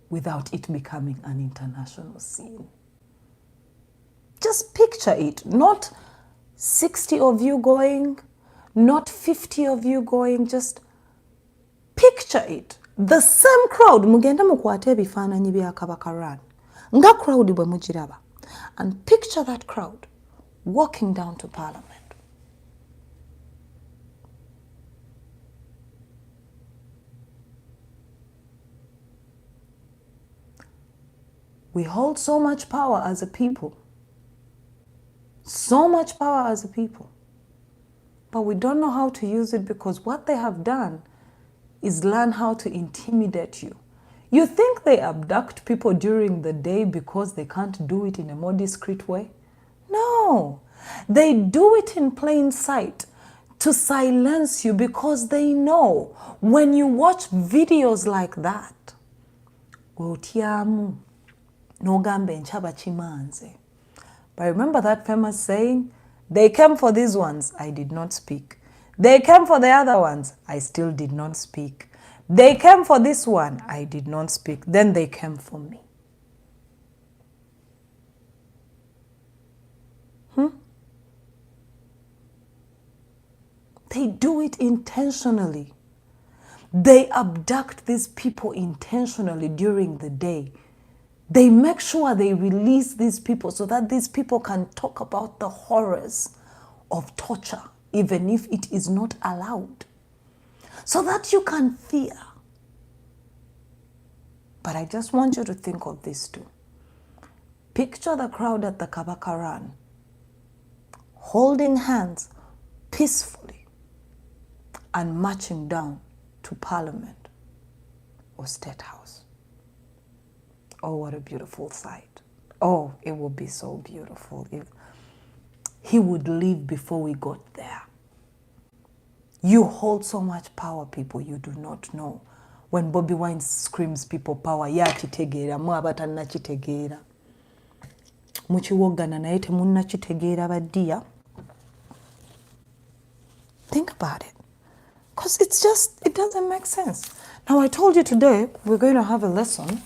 [SPEAKER 1] without it becoming an international scene. Just picture it, not 60 of you going, not 50 of you going, just picture it. The same crowd, mugenda mukwate ebifaananyi bya Kabakaran, nga crowd bwe mugiraba, and picture that crowd walking down to Parliament. We hold so much power as a people. So much power as a people. But we don't know how to use it because what they have done is learn how to intimidate you. You think they abduct people during the day because they can't do it in a more discreet way? No. They do it in plain sight to silence you because they know when you watch videos like that, but remember that famous saying, they came for these ones, I did not speak. They came for the other ones, I still did not speak. They came for this one, I did not speak. Then they came for me. They do it intentionally. They abduct these people intentionally during the day. They make sure they release these people so that these people can talk about the horrors of torture even if it is not allowed, so that you can fear. But I just want you to think of this too. Picture the crowd at the Kabaka Run, holding hands peacefully and marching down to Parliament or State House. Oh, what a beautiful sight. Oh, it would be so beautiful if he would leave before we got there. You hold so much power, people, you do not know. When Bobby Wine screams people power, yakitegeera mu abatannakitegeera. Mukiwoggana naye temunnakitegeera baddiya. Think about it. Because it doesn't make sense. Now, I told you today we're going to have a lesson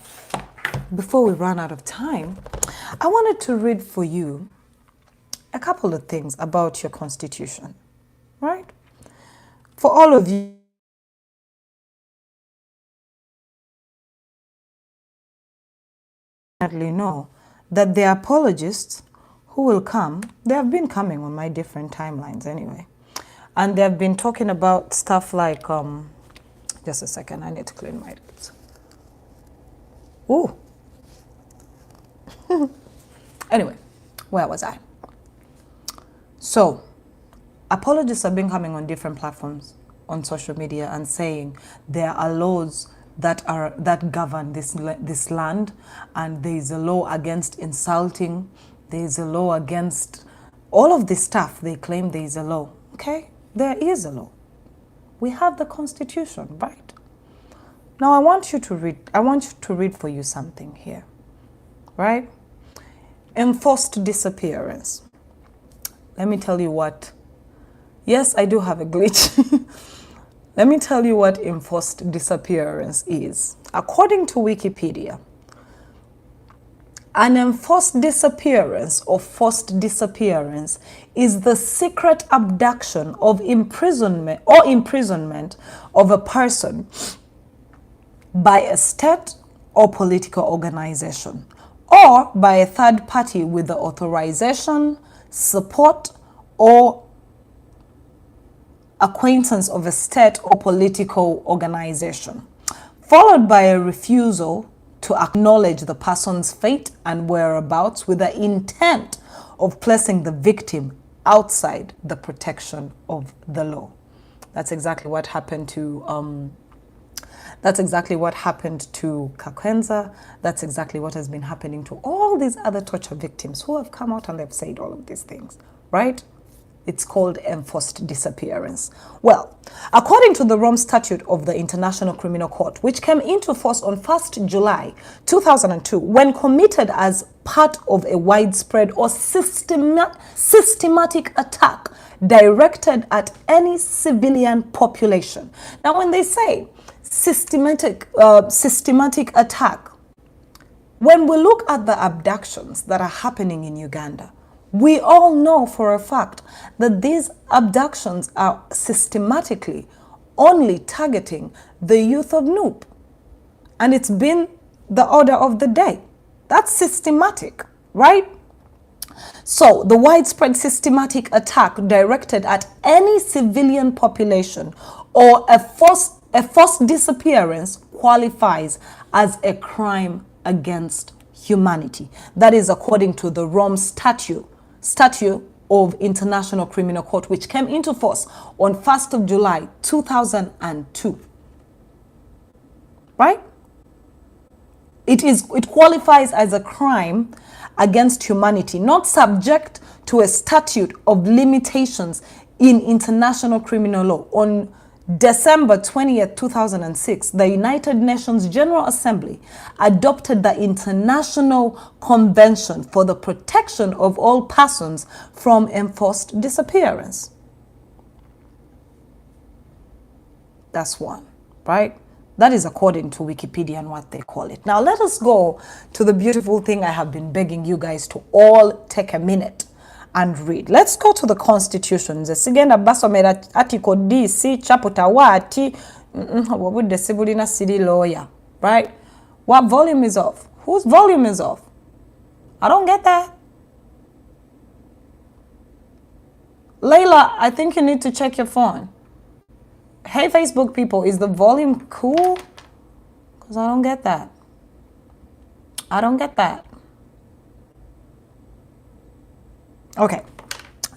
[SPEAKER 1] before we run out of time. I wanted to read for you a couple of things about your constitution, right? For all of you know that the apologists who will come, they have been coming on my different timelines anyway. And they have been talking about stuff like, just a second, I need to clean my lips. Ooh. Anyway, where was I? So, apologists have been coming on different platforms on social media and saying there are laws that govern this land, and there is a law against insulting, there is a law against all of this stuff. They claim there is a law. Okay, there is a law. We have the Constitution, right? Now I want you to read for you something here, right? Enforced disappearance. Let me tell you what. Yes, I do have a glitch. Let me tell you what enforced disappearance is. According to Wikipedia, an enforced disappearance or forced disappearance is the secret abduction of imprisonment of a person by a state or political organization, or by a third party with the authorization, support, or acquaintance of a state or political organization, followed by a refusal to acknowledge the person's fate and whereabouts with the intent of placing the victim outside the protection of the law. That's exactly what happened to Kakwenza. That's exactly what has been happening to all these other torture victims who have come out and they've said all of these things, right? It's called enforced disappearance. Well, according to the Rome Statute of the International Criminal Court, which came into force on 1st July 2002, when committed as part of a widespread or systematic attack directed at any civilian population. Now, when they say systematic attack, when we look at the abductions that are happening in Uganda, we all know for a fact that these abductions are systematically only targeting the youth of Noob. And it's been the order of the day. That's systematic, right? So the widespread systematic attack directed at any civilian population or a forced disappearance qualifies as a crime against humanity. That is according to the Rome Statute of International Criminal Court, which came into force on 1st of July 2002. Right? It qualifies as a crime against humanity, not subject to a statute of limitations in international criminal law. On December 20th, 2006, the United Nations General Assembly adopted the International Convention for the Protection of All Persons from Enforced Disappearance. That's one, right? That is according to Wikipedia and what they call it. Now let us go to the beautiful thing I have been begging you guys to all take a minute and read. Let's go to the Constitution. Sigenda basomera Article DC chapter wati wabudde sibulina city lawyer, right? What volume is off? Whose volume is off? I don't get that. Layla, I think you need to check your phone. Hey, Facebook people, is the volume cool? Because I don't get that. I don't get that. Okay,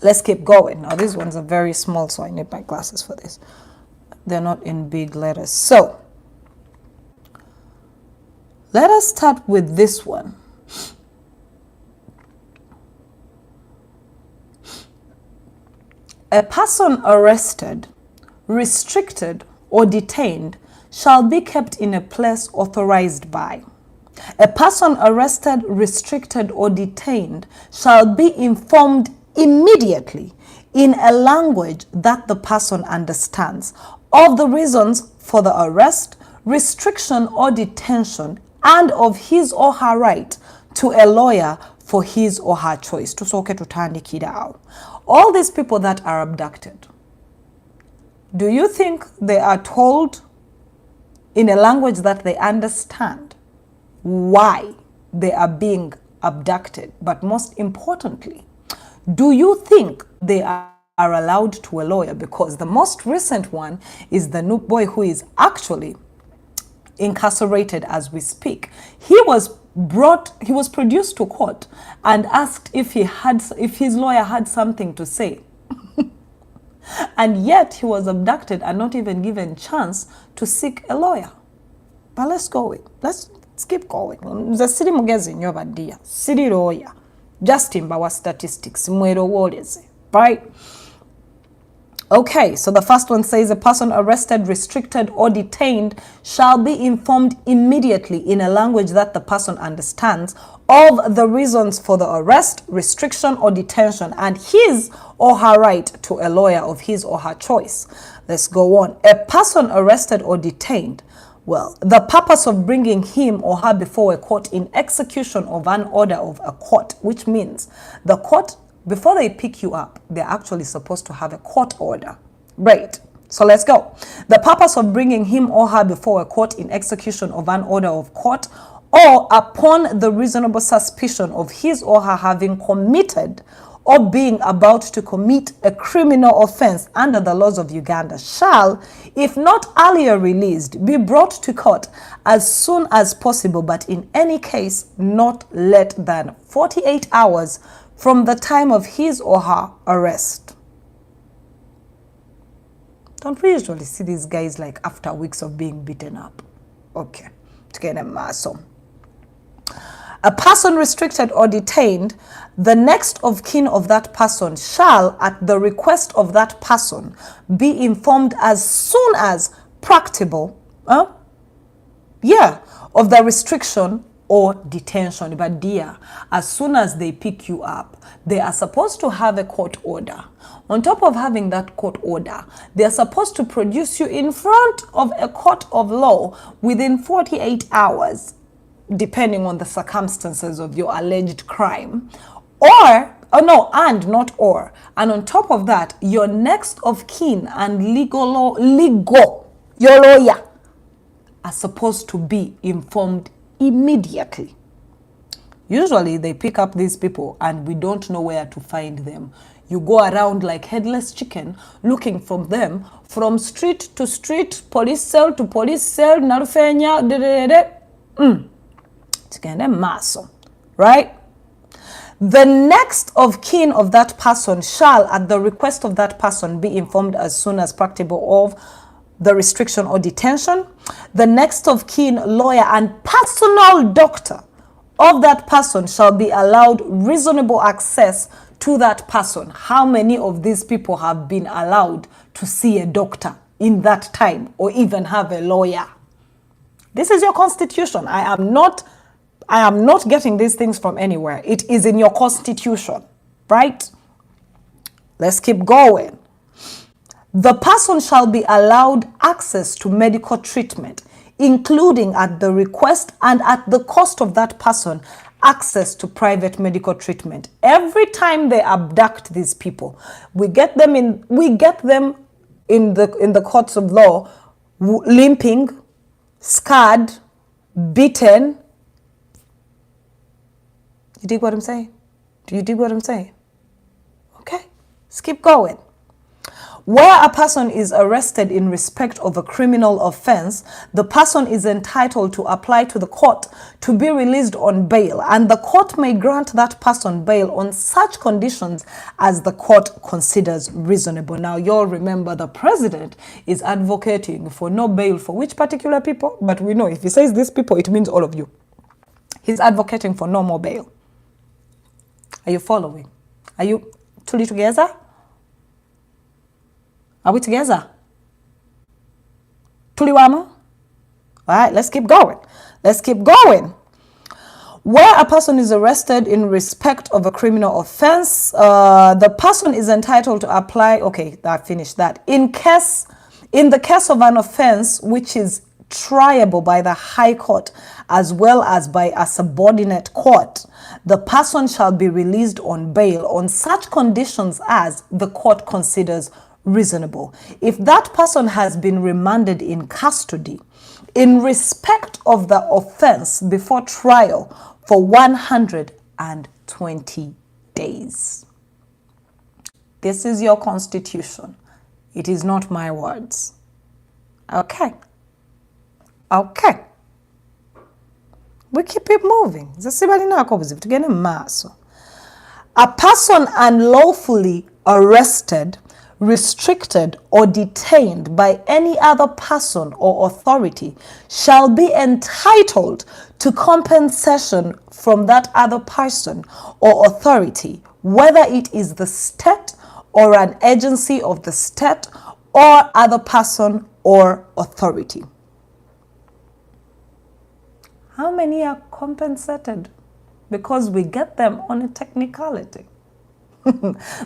[SPEAKER 1] let's keep going. Now, these ones are very small, so I need my glasses for this. They're not in big letters. So, let us start with this one. A person arrested, restricted, or detained shall be kept in a place authorized by. A person arrested, restricted, or detained shall be informed immediately in a language that the person understands of the reasons for the arrest, restriction, or detention, and of his or her right to a lawyer for his or her choice. Tusoke tutandikira awo. All these people that are abducted, do you think they are told in a language that they understand why they are being abducted? But most importantly, do you think they are allowed to a lawyer? Because the most recent one is the Nuke boy who is actually incarcerated as we speak. He was produced to court and asked if his lawyer had something to say. And yet he was abducted and not even given chance to seek a lawyer. But let's go with. Let's keep going. The city mugezi nyoba dia. City lawyer. Justin bawa statistics. Mwero woleze. Right? Okay, so the first one says a person arrested, restricted, or detained shall be informed immediately in a language that the person understands of the reasons for the arrest, restriction, or detention, and his or her right to a lawyer of his or her choice. Let's go on. A person arrested or detained, well, the purpose of bringing him or her before a court in execution of an order of a court, which means the court, before they pick you up, they're actually supposed to have a court order. Right. So let's go. The purpose of bringing him or her before a court in execution of an order of court or upon the reasonable suspicion of his or her having committed or being about to commit a criminal offense under the laws of Uganda shall, if not earlier released, be brought to court as soon as possible, but in any case not late than 48 hours from the time of his or her arrest. Don't we usually see these guys like after weeks of being beaten up? Okay, to get them so. A person restricted or detained, the next of kin of that person shall, at the request of that person, be informed as soon as practicable, of the restriction or detention. But dear, as soon as they pick you up, they are supposed to have a court order. On top of having that court order, they are supposed to produce you in front of a court of law within 48 hours, depending on the circumstances of your alleged crime. And on top of that, your next of kin and your lawyer are supposed to be informed immediately. Usually they pick up these people and we don't know where to find them. You go around like headless chicken looking for them from street to street, police cell to police cell, narufenya, right? The next of kin of that person shall, at the request of that person, be informed as soon as practicable of the restriction or detention. The next of kin, lawyer, and personal doctor of that person shall be allowed reasonable access to that person. How many of these people have been allowed to see a doctor in that time or even have a lawyer? This is your constitution. I am not getting these things from anywhere. It is in your constitution, right? Let's keep going. The person shall be allowed access to medical treatment, including at the request and at the cost of that person, access to private medical treatment. Every time they abduct these people, we get them in the courts of law, limping, scarred, beaten. You dig what I'm saying? Do you dig what I'm saying? Okay. Let's keep going. Where a person is arrested in respect of a criminal offense, the person is entitled to apply to the court to be released on bail, and the court may grant that person bail on such conditions as the court considers reasonable. Now, you'll remember the president is advocating for no bail for which particular people? But we know if he says these people, it means all of you. He's advocating for no more bail. Are you following? Are you truly together? Are we together? Tuliwama? All right, let's keep going. Let's keep going. Where a person is arrested in respect of a criminal offense, the person is entitled to apply. Okay, I finished that. In the case of an offense which is triable by the High Court as well as by a subordinate court, the person shall be released on bail on such conditions as the court considers reasonable. If that person has been remanded in custody in respect of the offense before trial for 120 days. This is your constitution. It is not my words. Okay. Okay. We keep it moving. A person unlawfully arrested, restricted, or detained by any other person or authority shall be entitled to compensation from that other person or authority, whether it is the state or an agency of the state or other person or authority. How many are compensated? Because we get them on a technicality.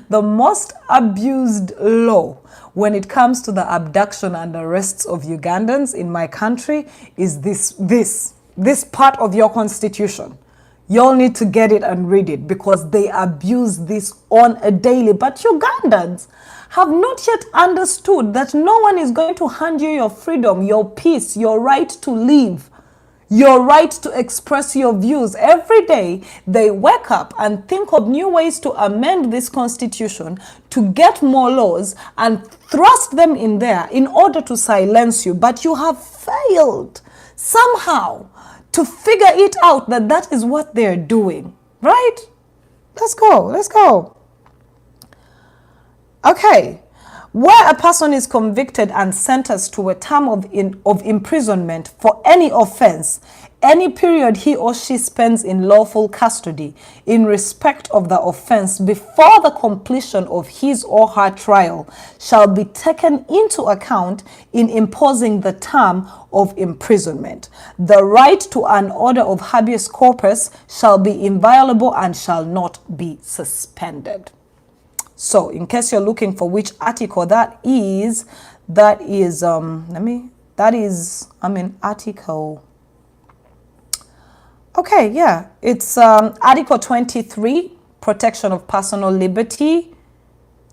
[SPEAKER 1] The most abused law when it comes to the abduction and arrests of Ugandans in my country is this part of your constitution. You'll need to get it and read it because they abuse this on a daily. But Ugandans have not yet understood that no one is going to hand you your freedom, your peace, your right to live, your right to express your views. Every day they wake up and think of new ways to amend this constitution to get more laws and thrust them in there in order to silence you. But you have failed somehow to figure it out that that is what they're doing, right? Let's go. Okay. Where a person is convicted and sentenced to a term of imprisonment for any offense, any period he or she spends in lawful custody in respect of the offense before the completion of his or her trial shall be taken into account in imposing the term of imprisonment. The right to an order of habeas corpus shall be inviolable and shall not be suspended. So, in case you're looking for which article that is article. Okay, yeah, it's Article 23, Protection of Personal Liberty,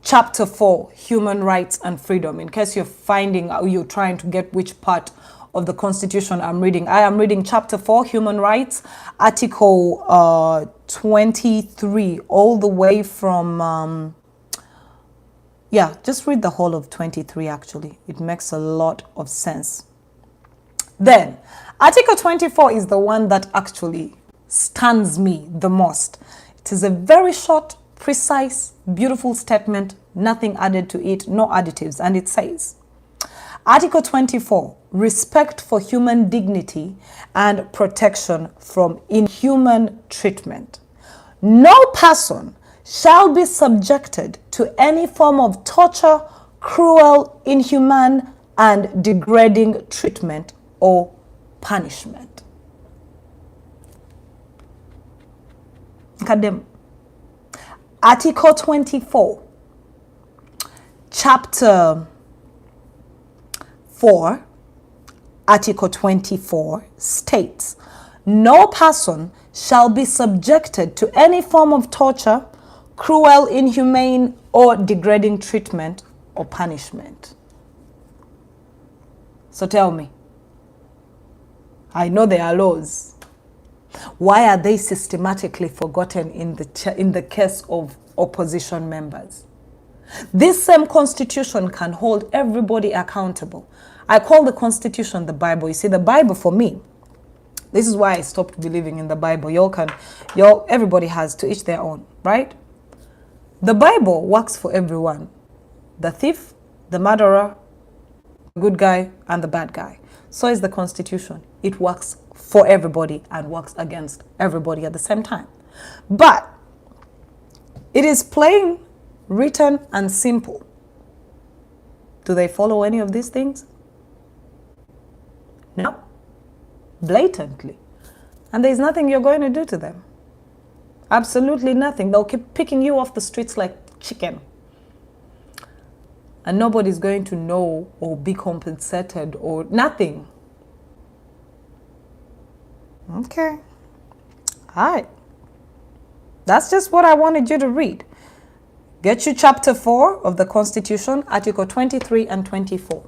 [SPEAKER 1] Chapter 4, Human Rights and Freedom. In case you're trying to get which part of the Constitution I'm reading. I am reading Chapter 4, Human Rights, Article 23, all the way from... just read the whole of 23 actually. It makes a lot of sense. Then, Article 24 is the one that actually stuns me the most. It is a very short, precise, beautiful statement, nothing added to it, no additives, and it says, Article 24, respect for human dignity and protection from inhuman treatment. No person shall be subjected to any form of torture, cruel, inhuman, and degrading treatment or punishment. Article 24, Chapter 4, Article 24 states, no person shall be subjected to any form of torture, cruel, inhumane, or degrading treatment or punishment. So tell me, I know there are laws. Why are they systematically forgotten in the case of opposition members? This same constitution can hold everybody accountable. I call the constitution the Bible. You see, the Bible for me, this is why I stopped believing in the Bible. Everybody has to each their own, right? The Bible works for everyone. The thief, the murderer, the good guy, and the bad guy. So is the Constitution. It works for everybody and works against everybody at the same time. But it is plain, written, and simple. Do they follow any of these things? No. Blatantly. And there's nothing you're going to do to them. Absolutely nothing. They'll keep picking you off the streets like chicken. And nobody's going to know or be compensated or nothing. Okay. All right. That's just what I wanted you to read. Get you chapter 4 of the Constitution, Article 23 and 24.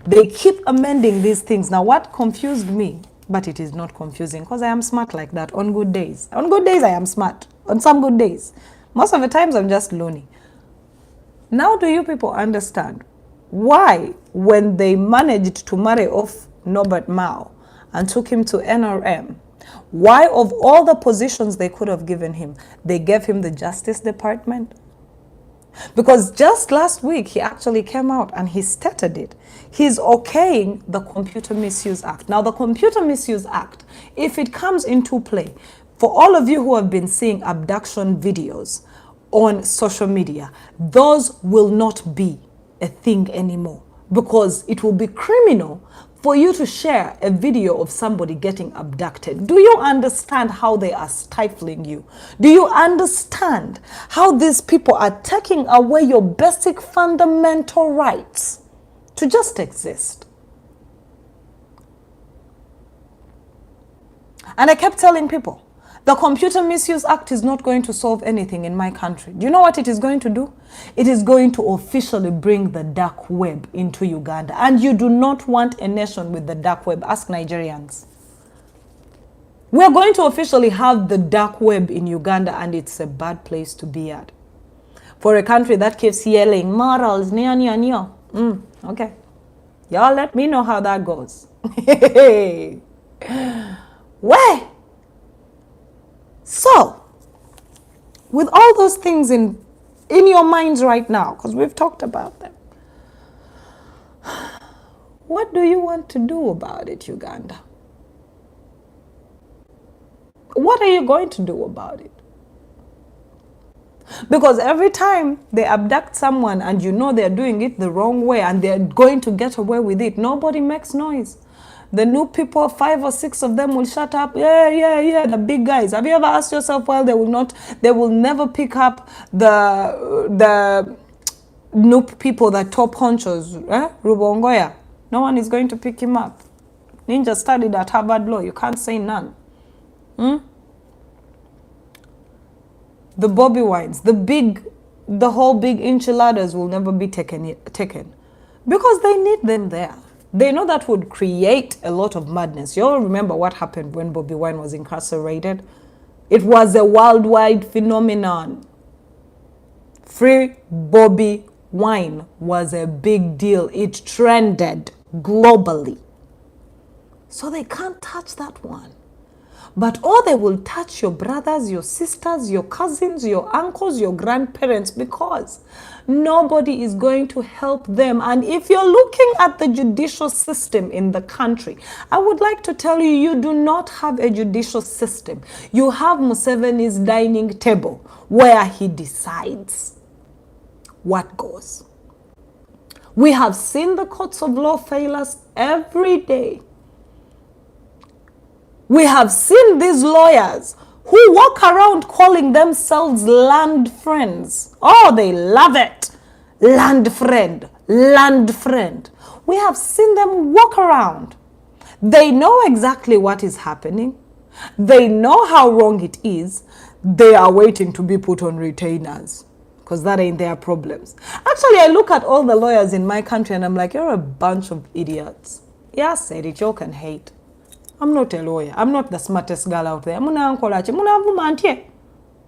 [SPEAKER 1] They keep amending these things. Now, what confused me, but it is not confusing because I am smart like that on good days. On good days, I am smart. On some good days. Most of the times, I'm just loony. Now, do you people understand why, when they managed to marry off Norbert Mao and took him to NRM, why, of all the positions they could have given him, they gave him the Justice Department? Because just last week, he actually came out and he stated it. He's okaying the Computer Misuse Act. Now, the Computer Misuse Act, if it comes into play, for all of you who have been seeing abduction videos on social media, those will not be a thing anymore because it will be criminal for you to share a video of somebody getting abducted. Do you understand how they are stifling you? Do you understand how these people are taking away your basic fundamental rights to just exist? And I kept telling people, the Computer Misuse Act is not going to solve anything in my country. Do you know what it is going to do? It is going to officially bring the dark web into Uganda. And you do not want a nation with the dark web. Ask Nigerians. We are going to officially have the dark web in Uganda, and it's a bad place to be at. For a country that keeps yelling, morals, okay. Y'all let me know how that goes. Where? So, with all those things in your minds right now, because we've talked about them, what do you want to do about it, Uganda? What are you going to do about it? Because every time they abduct someone and you know they're doing it the wrong way and they're going to get away with it, nobody makes noise. The new people, 5 or 6 of them will shut up. Yeah, the big guys. Have you ever asked yourself why they will never pick up the new people, the top honchos, Rubongoya? No one is going to pick him up. Ninja studied at Harvard Law. You can't say none. The Bobby Wines, the whole big enchiladas will never be taken because they need them there. They know that would create a lot of madness. You all remember what happened when Bobby Wine was incarcerated? It was a worldwide phenomenon. Free Bobby Wine was a big deal. It trended globally. So they can't touch that one. But they will touch your brothers, your sisters, your cousins, your uncles, your grandparents, because nobody is going to help them. And if you're looking at the judicial system in the country, I would like to tell you, you do not have a judicial system. You have Museveni's dining table where he decides what goes. We have seen the courts of law fail us every day. We have seen these lawyers who walk around calling themselves land friends. Oh, they love it. Land friend, land friend. We have seen them walk around. They know exactly what is happening. They know how wrong it is. They are waiting to be put on retainers because that ain't their problems. Actually, I look at all the lawyers in my country and I'm like, you're a bunch of idiots. Yeah, I said it, you can hate. I'm not a lawyer. I'm not the smartest girl out there.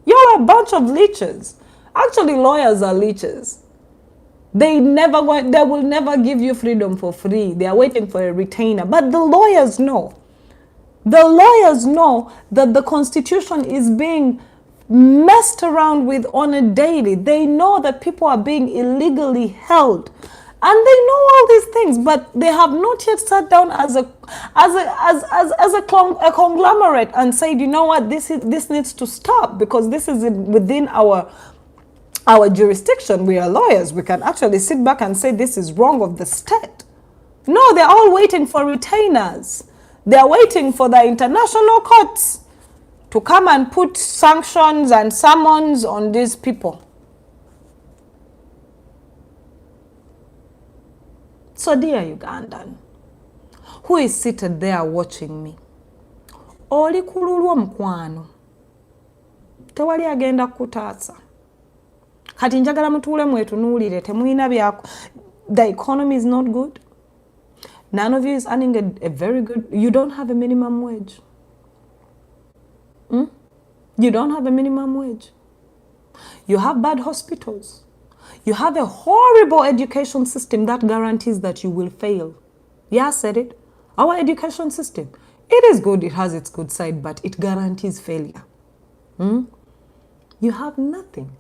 [SPEAKER 1] You're a bunch of leeches. Actually, lawyers are leeches. They will never give you freedom for free. They are waiting for a retainer. But the lawyers know. The lawyers know that the Constitution is being messed around with on a daily. They know that people are being illegally held. And they know all these things, but they have not yet sat down as a conglomerate and said, you know what, this needs to stop because this is within our jurisdiction. We are lawyers. We can actually sit back and say this is wrong of the state. No, they're all waiting for retainers. They're waiting for the international courts to come and put sanctions and summons on these people. So dear Ugandan, who is seated there watching me, oli kululwa mkwano, tewali agenda kutaasa. Kati njagala mutule mwetunuulire temulina byako. The economy is not good. None of you is earning a very good, you don't have a minimum wage. You don't have a minimum wage. You have bad hospitals. You have a horrible education system that guarantees that you will fail. Yeah, I said it. Our education system, it is good, it has its good side, but it guarantees failure. You have nothing.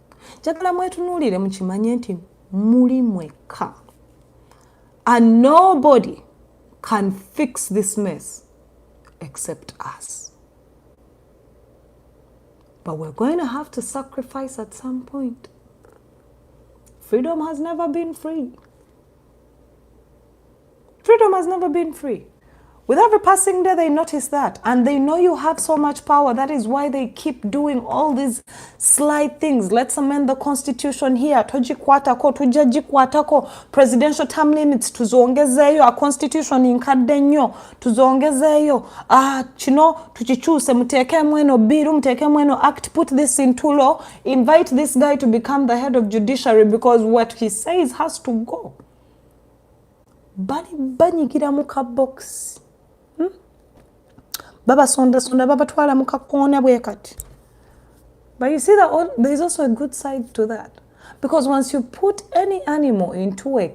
[SPEAKER 1] Jagala mwetunuulire mukimanye nti muli mwekka. And nobody can fix this mess except us. But we're going to have to sacrifice at some point. Freedom has never been free. Freedom has never been free. With every passing day, they notice that. And they know you have so much power. That is why they keep doing all these sly things. Let's amend the constitution here. Tojikwatako, tujajikwatako. Presidential term limits. Tuzongezeyo. A constitution inkadde nnyo. Tuzongezeyo. Kino tuchichuse. Muteke mweno biru. Muteke mweno act. Put this into law. Invite this guy to become the head of judiciary because what he says has to go. Bali banyigira muka box. Baba sonda baba twala muka kona bwekati. But you see that there is also a good side to that. Because once you put any animal into a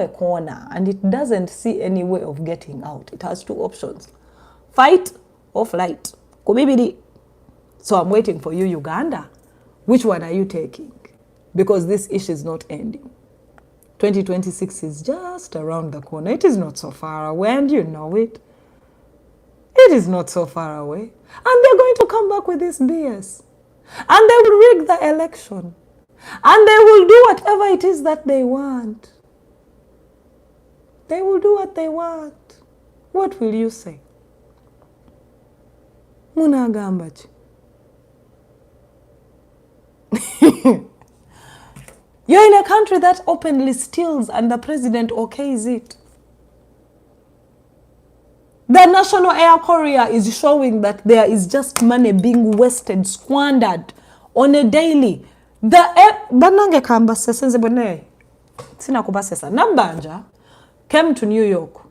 [SPEAKER 1] corner and it doesn't see any way of getting out, it has two options. Fight or flight. Kumibidi. So I'm waiting for you, Uganda. Which one are you taking? Because this issue is not ending. 2026 is just around the corner. It is not so far away, and you know it. It is not so far away. And they're going to come back with this BS. And they will rig the election. And they will do whatever it is that they want. They will do what they want. What will you say? Munagambachi. You're in a country that openly steals and the president okays it. The National Air Courier is showing that there is just money being wasted, squandered on a daily. Banange kamba sesenze bone. Sina kubasesa. Nabanja came to New York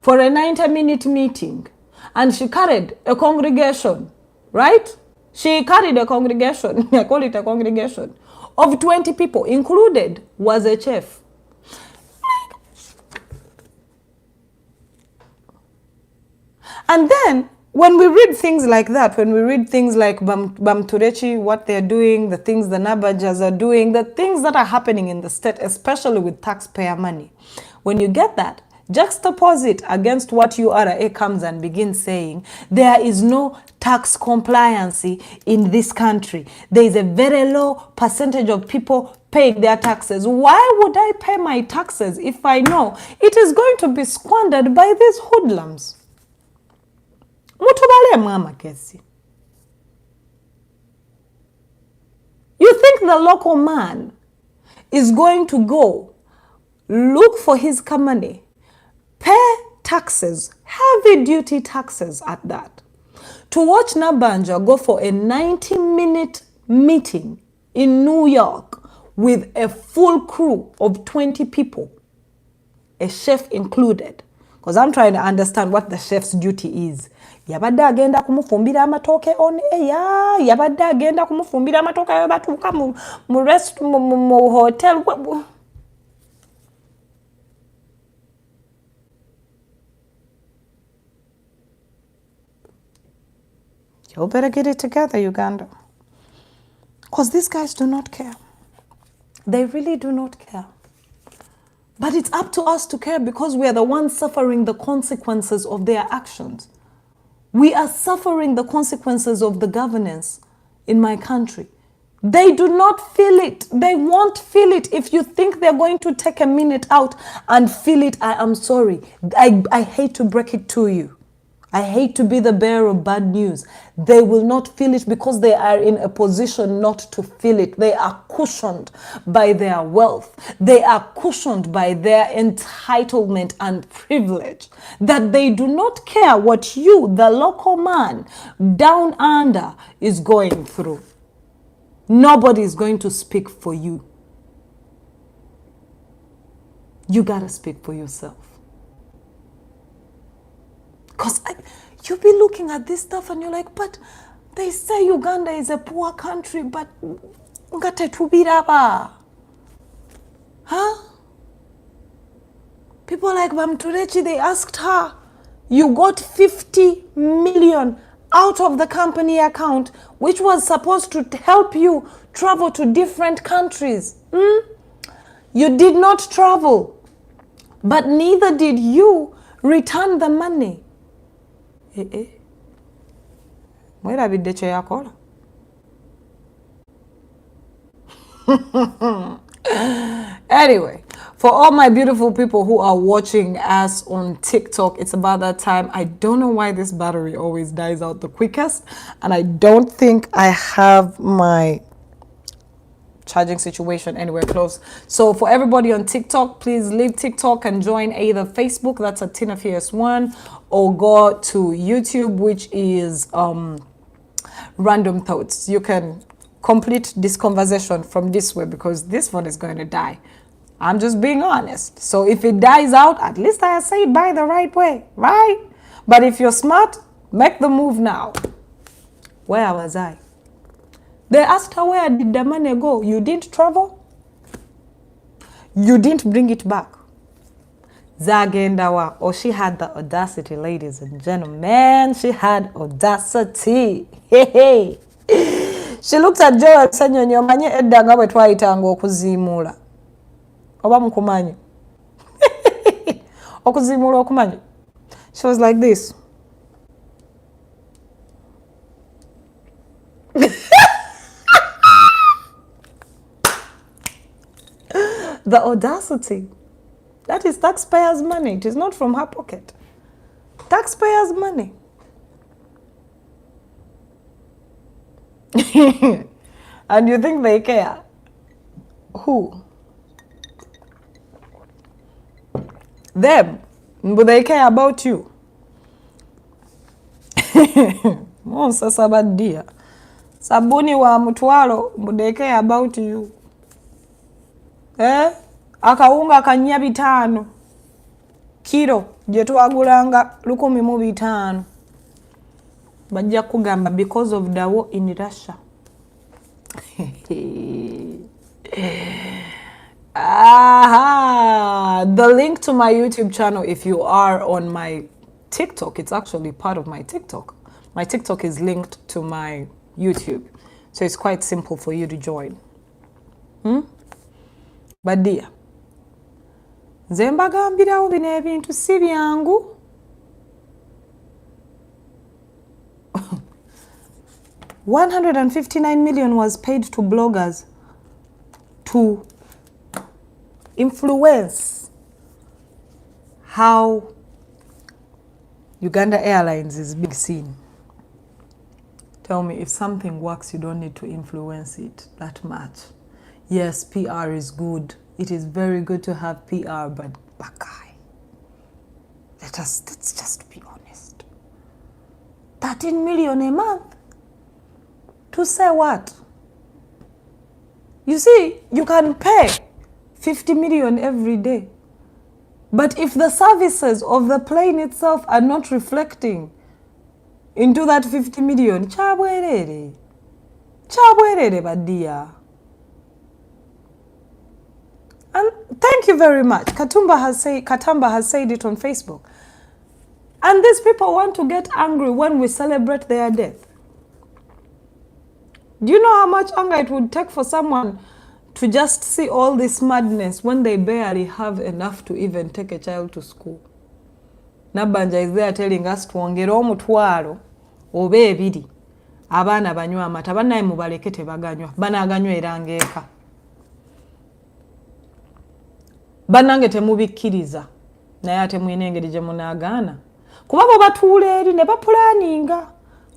[SPEAKER 1] for a 90-minute meeting and she carried a congregation, right? She carried a congregation, I call it a congregation, of 20 people, included was a chef. And then, when we read things like that, when we read things like Bamturechi, what they're doing, the things the Nabajas are doing, the things that are happening in the state, especially with taxpayer money, when you get that, juxtapose it against what URA comes and begins saying, there is no tax compliance in this country. There is a very low percentage of people paying their taxes. Why would I pay my taxes if I know it is going to be squandered by these hoodlums? You think the local man is going to go look for his money, pay taxes, heavy duty taxes at that, to watch Nabanja go for a 90-minute meeting in New York with a full crew of 20 people, a chef included? Because I'm trying to understand what the chef's duty is.
[SPEAKER 2] yabadde agenda kumufumbira amatooke on air, yabadde agenda kumufumbira amatooke ayo batuuka mu hotel.
[SPEAKER 1] You better get it together, Uganda. Because these guys do not care. They really do not care. But it's up to us to care because we are the ones suffering the consequences of their actions. We are suffering the consequences of the governance in my country. They do not feel it. They won't feel it. If you think they're going to take a minute out and feel it, I am sorry. I hate to break it to you. I hate to be the bearer of bad news. They will not feel it because they are in a position not to feel it. They are cushioned by their wealth. They are cushioned by their entitlement and privilege. That they do not care what you, the local man, down under, is going through. Nobody is going to speak for you. You gotta speak for yourself. Because you'll be looking at this stuff and you're like, but they say Uganda is a poor country, but huh? People like Bamturechi, they asked her, you got 50 million out of the company account, which was supposed to help you travel to different countries. You did not travel, but neither did you return the money. Mwerabidde kye yakola. Anyway, for all my beautiful people who are watching us on TikTok, it's about that time. I don't know why this battery always dies out the quickest, and I don't think I have my charging situation anywhere close. So for everybody on TikTok, please leave TikTok and join either Facebook, that's at Tina Fierce 1, or go to YouTube, which is Random Thoughts. You can complete this conversation from this way because this one is going to die. I'm just being honest. So if it dies out, at least I say it by the right way, right? But if you're smart, make the move now. Where was I? They asked her, where did the money go? You didn't travel? You didn't bring it back. Zagendawa. Oh, she had the audacity, ladies and gentlemen. She had audacity. Hey, hey. She looked at Joel Sanyonyo manye edda nga bwe twayitanga okuziimula. Oba mukumanyi. Okuziimula okumanyi. She was like this. The audacity. That is taxpayers' money. It is not from her pocket. Taxpayers' money. And you think they care? Who? Them. But they care about you. Monsa sabadia. Sabuni wa mutwalo, but they care about you. Akawunga kanya 5 kilo je twagulanga 105 bajja kugamba because of the war in Russia. Aha, the link to my YouTube channel, if you are on my TikTok, it's actually part of my TikTok. My TikTok is linked to my YouTube, so it's quite simple for you to join. But dear, nze mbagambirawo bino ebintu si byangu. $159 million was paid to bloggers to influence how Uganda Airlines is being seen. Tell me, if something works, you don't need to influence it that much. Yes, PR is good. It is very good to have PR, but Bakai, let's just be honest. 13 million a month? To say what? You see, you can pay 50 million every day. But if the services of the plane itself are not reflecting into that 50 million. Chabwerere badia. And thank you very much. Katamba has said it on Facebook. And these people want to get angry when we celebrate their death. Do you know how much anger it would take for someone to just see all this madness when they barely have enough to even take a child to school? Nabanja is there telling us twongere omutwalo oba ebiri abaana banywa amata bannaye mubaleke tebaganywa banaaganywera ng'eka. Bannange temubikkiriza naye ate mwine engeri gye munaagaana kuba bo batuula eri ne bapulaninga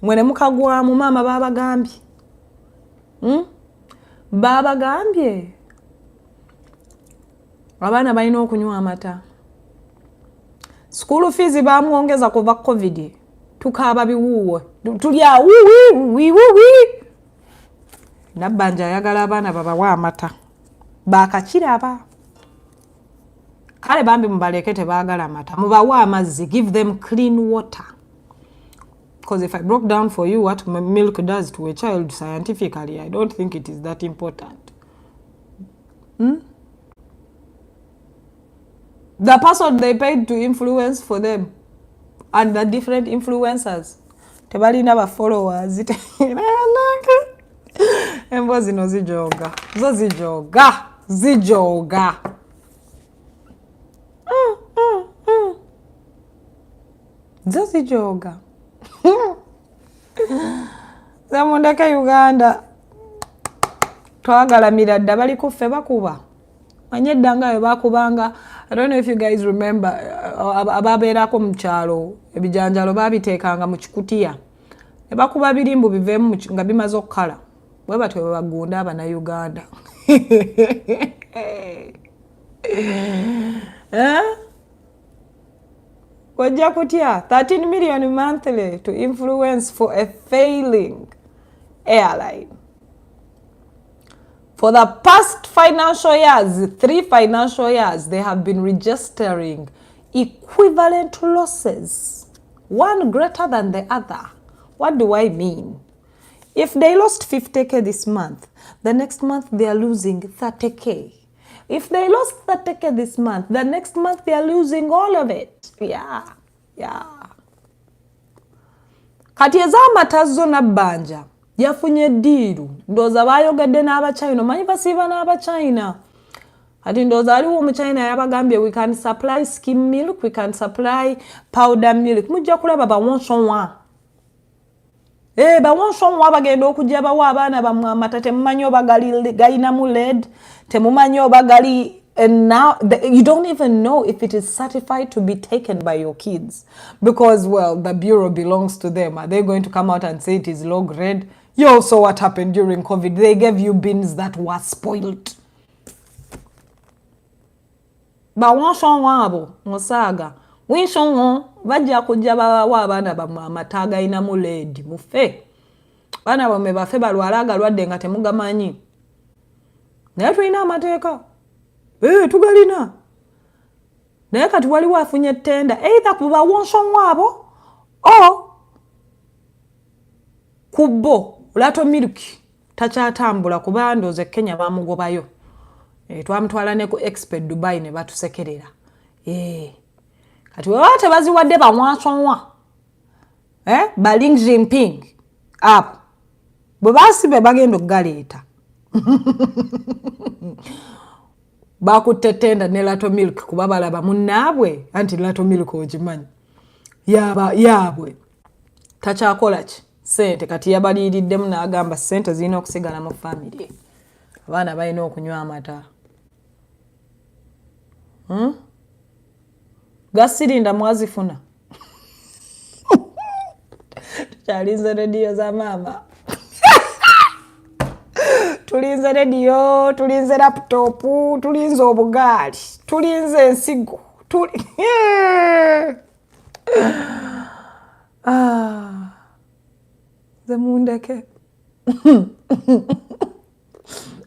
[SPEAKER 1] mwe ne mukagwamu maama baabagambye baabagambye abaana balina okunywa amata. School fees bamwongeza kuva covid tukaaba biwuuwe tulya wiwiwiwi. Nabbanja ayagala abaana babawa amata baakakiraba. Kale bambi mubaleke tebaagala amata mubawa amazzi. Give them clean water. Because if I broke down for you what milk does to a child scientifically, I don't think it is that important. The person they paid to influence for them and the different influencers tebalina ba followers. Embo zino zijoga zo zijoga. Zijoga. Zamundeke Uganda twagalamira dda bali kuffe bakuba manye eddanga we bakubanga. I don't know if you guys remember ababeerako mu kyalo ebijanjalo babiteekanga mu kikutiya ne bakuba birimbu biveemu nga bimaze okukala bwe batyo bwe bagunda Abannayuganda. Wajja kutya 13 million monthly to influence for a failing airline. For the past financial years, 3 financial years, they have been registering equivalent losses, one greater than the other. What do I mean? If they lost 50k this month, the next month they are losing 30k. If they lost 30k this month, the next month they are losing all of it. Yeah. Kati ez'amata zo Nabbanja yafunye ddiiru ndowooza baayogedde n'Abachina. Omanyi basiiba n'Abachina. Kati ndowooza aliwo Omuchina yabagambye we can supply skim milk, we can supply powder milk. Mujja kulaba bawonsonwa. Bawonsonwa bagenda okujja bawa abaana bammwe amata temumanyi oba galinamu lead, temumanyi oba gali. And now you don't even know if it is certified to be taken by your kids because, well, the bureau belongs to them. Are they going to come out and say it is low grade? You also what happened during COVID. They gave you beans that were spoiled. But wabo musaga winsonwo bajja kujja bawa abaana bammwe amata agalinamu lead mufe. Baana bammwe bafe balwala agalwadde nga temugamanyi. Naye tulina amateeka. Tugalina. Naye kati waliwo afunye ttenda either ku bawonsonwa abo o kubbo Lato Milk takyatambula kuba ndooze Kenya bamugobayo. Twamutwala ne ku Expert Dubai ne batusekerera. Kati we tebaziwadde bawonsonwa ba Xi Jinping apo bwe basibe bagenda okugaleeta. Bakutte ttenda ne Lato Milk kuba balaba munnaabwe anti Lato Milk ogimanyi yaabwe takyakola ki ssente kati yabaliiriddemu n'agamba ssente zirina okusigala mu family. Abaana balina okunywa amata. Gasirinda mwazifuna. Tukyalinze rediyo za maama. Tulinze rediyo, tulinze laptop, tulinze obugaali, tulinze ensigo. Zemundeke.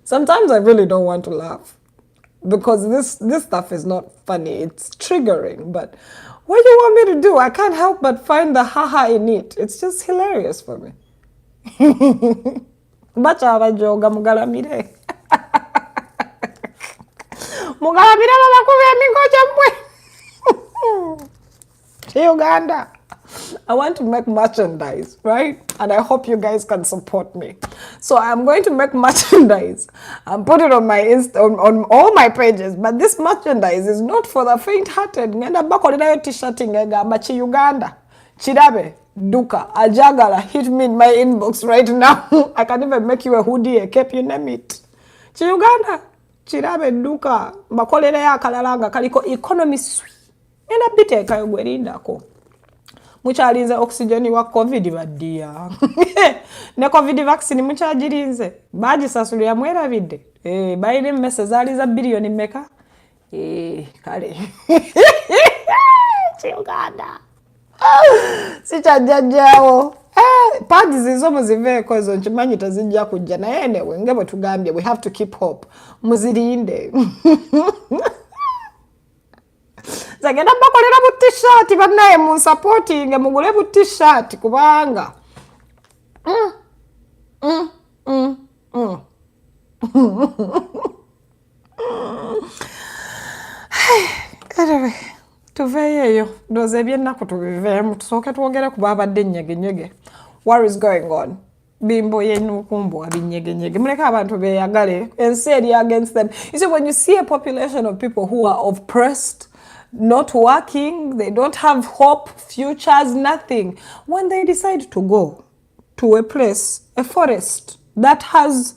[SPEAKER 1] Sometimes I really don't want to laugh because this stuff is not funny. It's triggering, but
[SPEAKER 2] What do you want me to do? I can't help but find the haha in it. It's just hilarious for me. Bacha abajoga mugalamire. Mugalamire babakube emigoja mwe. Uganda. I want to make merchandise, right? And I hope you guys can support me. So I'm going to make merchandise and put it on my on all my pages. But this merchandise is not for the faint-hearted. Ngenda bakolerayo t-shirt ngegamba chi Uganda. Chirabe, Duka, Ajagala, hit me in my inbox right now. I can even make you a hoodie, a cape, you name it. Chi Uganda, Chirabe, Duka, bakolerayo akalalanga kaliko economy sweet. Ngenda biteka yogwerindako. Muchalinze oxygen wa covid badia ne covid vaccine muchajirinze baji sasulu ya mwera bidde bayine message aliza bilioni meka kale Uganda sichajajao pads izo muzive kozo nchimanyi tazijja kujja naye ne ngebo tugambye we have to keep hope muzirinde Zagenda bakolera bu t-shirt banaye mu supporting mugule bu t-shirt kubanga Kare tuveyeyo doze byennaku tubiveemu tusooke twogere ku babadde nnyege. What is going on? Bimbo yenu kumbo abinyege. Muleka abantu beyagale ensi eri against them. You see, when you see a population of people who are oppressed, not working, they don't have hope, futures, nothing. When they decide to go to a place, a forest that has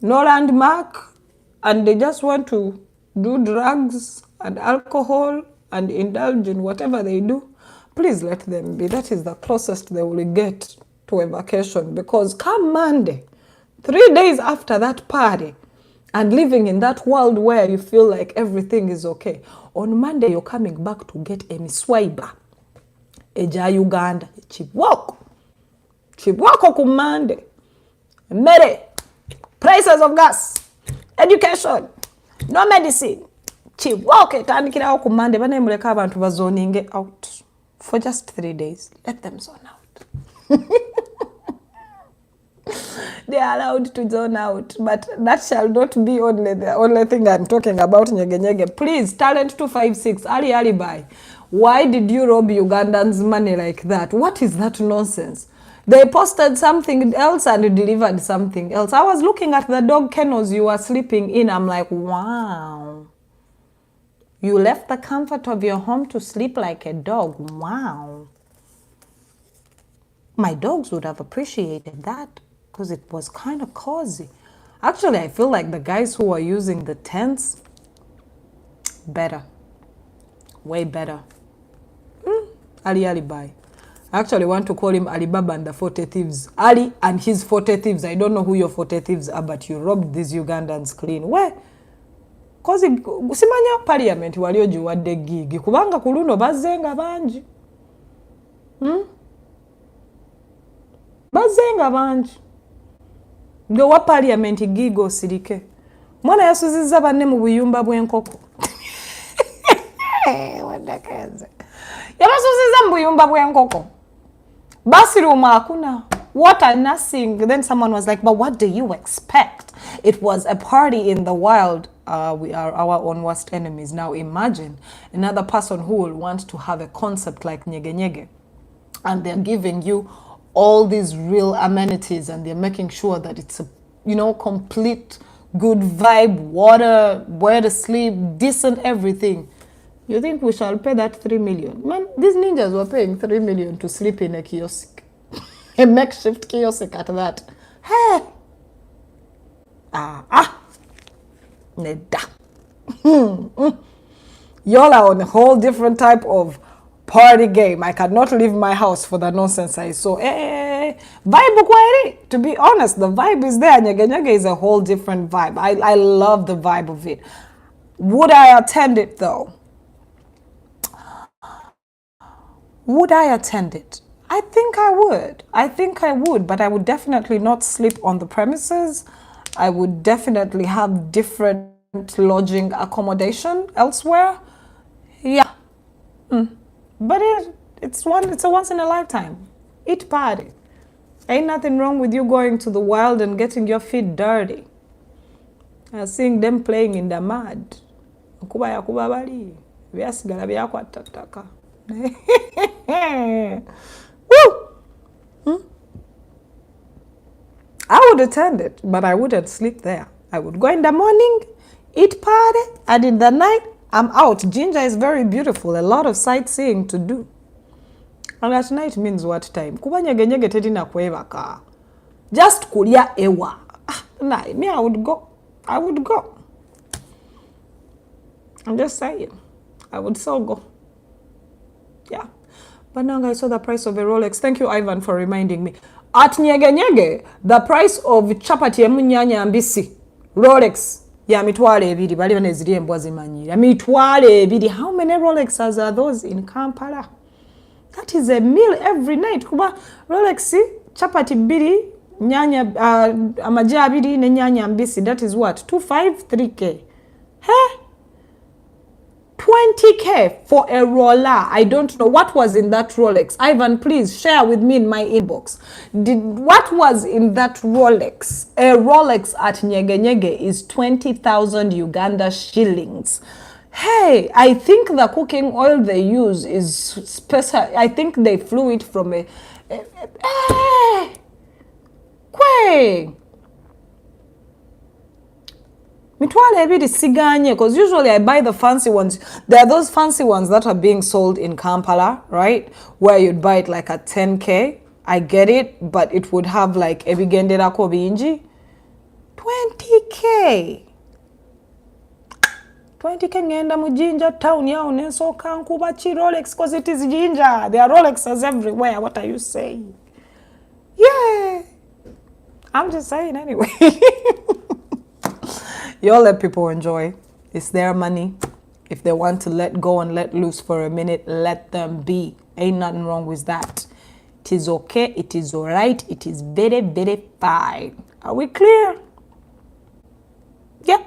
[SPEAKER 2] no landmark, and they just want to do drugs and alcohol and indulge in whatever they do, please let them be. That is the closest they will get to a vacation, because come Monday, 3 days after that party, and living in that world where you feel like everything is okay, on Monday you're coming back to get a miswaiba eja Uganda chibwoko ku Monday mere prices of gas, education, no medicine, chibwoko etandikirawo ku Monday. Bane muleka abantu bazoninge out for just 3 days. Let them zone out. They are allowed to zone out, but that shall not be the only thing I'm talking about. Nyege. Please, Talent 256, Ali Bai. Why did you rob Ugandans' money like that? What is that nonsense? They posted something else and delivered something else. I was looking at the dog kennels you were sleeping in. I'm like, wow. You left the comfort of your home to sleep like a dog. Wow. My dogs would have appreciated that, because it was kind of cozy. Actually, I feel like the guys who are using the tents, better. Way better. Ali Bai. I actually want to call him Alibaba and the 40 Thieves. Ali and his 40 Thieves. I don't know who your 40 Thieves are, but you robbed these Ugandans clean. Where? Because simanya parliament waliojiwadde gigi. Kubanga kuluno bazenga banji. Bazenga banji. Ndio wa parliament gigo sirike. Mwana yasuziza banne mu buyumba bw'enkoko. Wadakaze. Yabasuziza mu buyumba bw'enkoko. Bathroom hakuna. Water, nothing. Then someone was like, but what do you expect? It was a party in the wild. We are our own worst enemies. Now imagine another person who will want to have a concept like Nyege. And they're giving you all these real amenities, and they're making sure that it's a, complete good vibe, water, where to sleep, decent everything. You think we shall pay that 3 million? Man, these ninjas were paying 3 million to sleep in a kiosk. A makeshift kiosk at that. Hey! Neda. Y'all are on a whole different type of party game. I cannot leave my house for the nonsense I saw. Vibe kweli. To be honest, the vibe is there. Nyege is a whole different vibe. I love the vibe of it. Would I attend it though? Would I attend it? I think I would. But I would definitely not sleep on the premises. I would definitely have different lodging accommodation elsewhere. Yeah. But it's a once in a lifetime. Eat party. Ain't nothing wrong with you going to the wild and getting your feet dirty. Seeing them playing in the mud. Kuba ya kuba bali. Byasigala byakwata ttaka. Woo! I would attend it, but I wouldn't sleep there. I would go in the morning, eat party, and in the night, I'm out. Jinja is very beautiful. A lot of sightseeing to do. And at night means what time? Kuba nyege tetina kwebaka. Just kulya ewa. Nah, me, I would go. I'm just saying. I would so go. Yeah. But now I saw the price of a Rolex. Thank you, Ivan, for reminding me. At nyege, the price of chapati emunyanya mbisi. Rolex. Ya mitwale ebiri. Bali baneziri embwa zimanyira. Mitwale ebiri. How many Rolexes are those in Kampala? That is a meal every night. Kuba Rolex, chapati biri, nyanya, amaja abiri, ne nyanya mbisi. That is what? 2.5, 3K. Huh? 20K for a roller. I don't know what was in that Rolex. Ivan, please share with me in my inbox. What was in that Rolex? A Rolex at Nyege is 20,000 Uganda shillings. Hey, I think the cooking oil they use is special. I think they flew it from a Mitwale ebiri siganye, because usually I buy the fancy ones. There are those fancy ones that are being sold in Kampala, right? Where you'd buy it like at 10K. I get it, but it would have like ebigendera ko bingi. 20K. 20K ngenda mu Jinja town yao nensoka nkuba chi Rolex, because it is Jinja. There are Rolexes everywhere. What are you saying? Yeah. I'm just saying anyway. You all let people enjoy. It's their money. If they want to let go and let loose for a minute, let them be. Ain't nothing wrong with that. It is okay. It is all right. It is very, very fine. Are we clear? Yeah.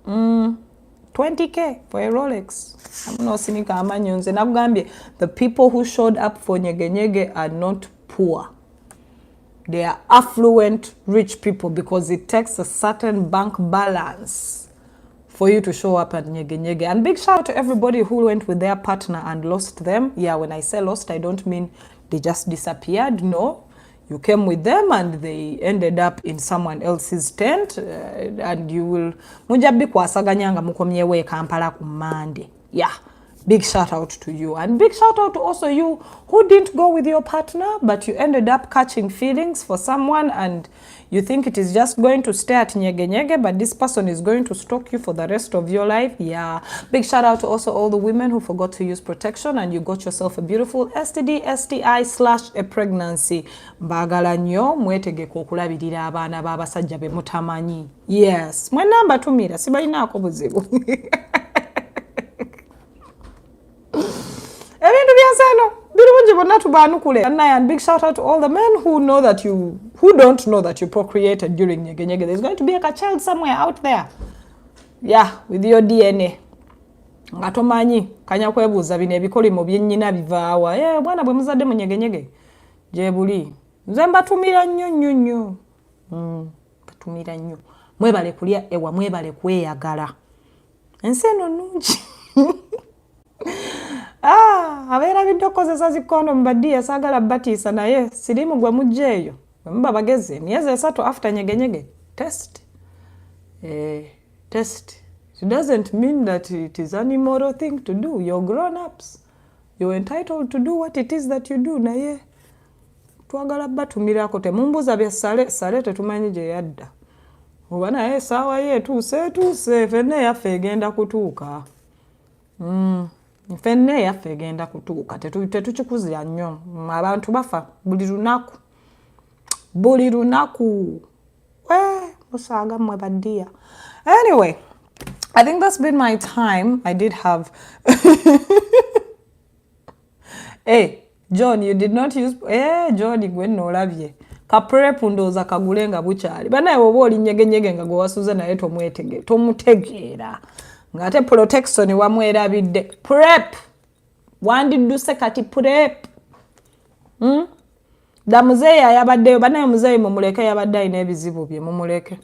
[SPEAKER 2] 20K for a Rolex. I'm not cynical. The people who showed up for Nyege are not poor. They are affluent, rich people, because it takes a certain bank balance for you to show up at Nyege. And big shout out to everybody who went with their partner and lost them. Yeah, when I say lost, I don't mean they just disappeared. No, you came with them and they ended up in someone else's tent. And you will... Mujabi kwasaganyanga mukomyewe Kampala kumande. Yeah. Big shout out to you, and big shout out to also you who didn't go with your partner, but you ended up catching feelings for someone and you think it is just going to stay at Nyege, but this person is going to stalk you for the rest of your life. Yeah. Big shout out to also all the women who forgot to use protection and you got yourself a beautiful STD, STI / a pregnancy. Bagala nyo mwetege kokulabirira abaana b'abasajja be mutamanyi. Yes. Mwe namba tumira sibalinaako buzibu. And big shout out to all the men who know that who don't know that you procreated during Nyege. There's going to be a child somewhere out there. Yeah, with your DNA. Ngatomanyi kanya kwebuuza bino ebikolimo byennyina bivaawa. Bwana bwe muzadde mu Nyege. Jebuli. Nze mbatumira nnyo. Batumira nnyo. Mwebale kulya ewa, mwebale kweyagala. Ensi eno nnungi. Abeera biddokozesa zikondo mbaddiya saagala batiisa naye sirimu gwe mujjeeyo muba bageze emyezi 3 after Nyege. Test. Test. It doesn't mean that it is an immoral thing to do. You're grown-ups. You're entitled to do what it is that you do. Naye twagala batumirako temumbuza bya sale tetumanyi gye yadda. Oba naye essaawa ye etuuse fenna yaffe egenda kutuuka. Fenne yaffe egenda kutuuka tetukikuzira nnyo. Abantu bafa buli lunaku. Musaaga mmwe baddiya. Anyway, I think that's been my time. I did have Hey, John, you did not use John gwe nolabye. Kaprepu ndooza kagule nga bukyali. Banaye oba oli Nyege nga gwe wasuze naye tomutegeera. Ngate protection wamwerabidde. Prep. wandidduse kati prep da muzeeyi ayabaddeyo bannaye muzeeyi mumuleke yabadde alina ebizibu bye mumuleke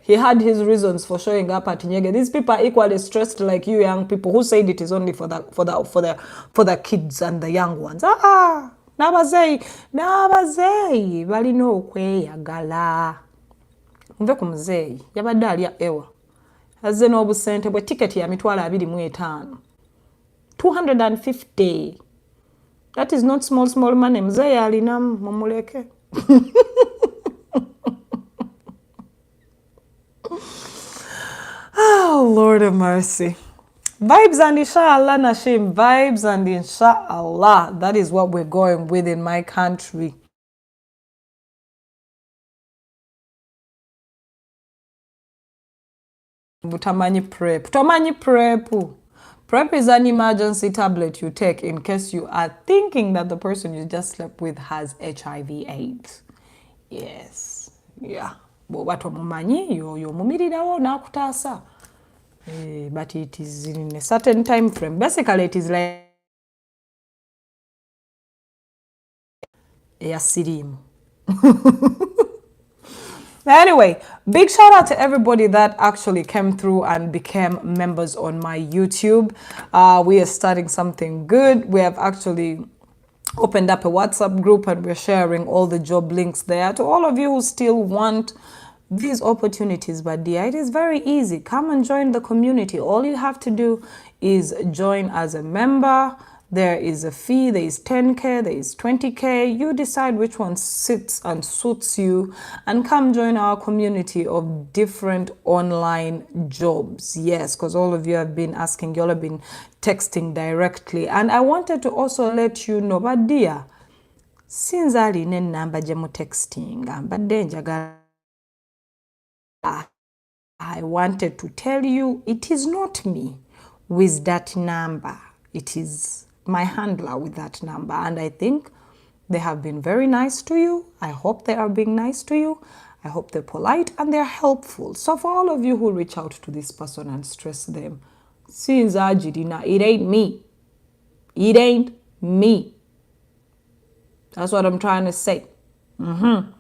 [SPEAKER 2] he had his reasons for showing up at Nyege. These people are equally stressed like you young people who said it is only for the kids and the young ones. N'abazeeyi balina okweyagala. Nve ku muzeeyi yabadde alya ewa azze n'obusente bwe tiketi ya mitwalo 25 250. That is not small money. Muzeeyi alina mumuleke. Oh, Lord of mercy. Vibes and inshallah, Nashim. Vibes and inshallah. That is what we're going with in my country. Butamanyi prep. Tomanyi prep. Prep is an emergency tablet you take in case you are thinking that the person you just slept with has HIV/AIDS. Yes. Yeah. Bw'oba tomumanyi yoyo omumirirawo n'akutaasa. But it is in a certain time frame. Basically, it is like a sirimu. Anyway, big shout out to everybody that actually came through and became members on my YouTube. We are starting something good. We have actually opened up a WhatsApp group and we're sharing all the job links there. To all of you who still want these opportunities, but dear, it is very easy. Come and join the community. All you have to do is join as a member. There is a fee, there is 10K, there is 20K. You decide which one sits and suits you and come join our community of different online jobs. Yes, because all of you have been asking, you all have been texting directly. And I wanted to also let you know, but dear, since I didn't number jemu texting, but danger, I wanted to tell you it is not me with that number. It is my handler with that number, and I think they have been very nice to you. I hope they are being nice to you. I hope they're polite and they're helpful. So for all of you who reach out to this person and stress them, since Ajidina, it ain't me. It ain't me. That's what I'm trying to say. And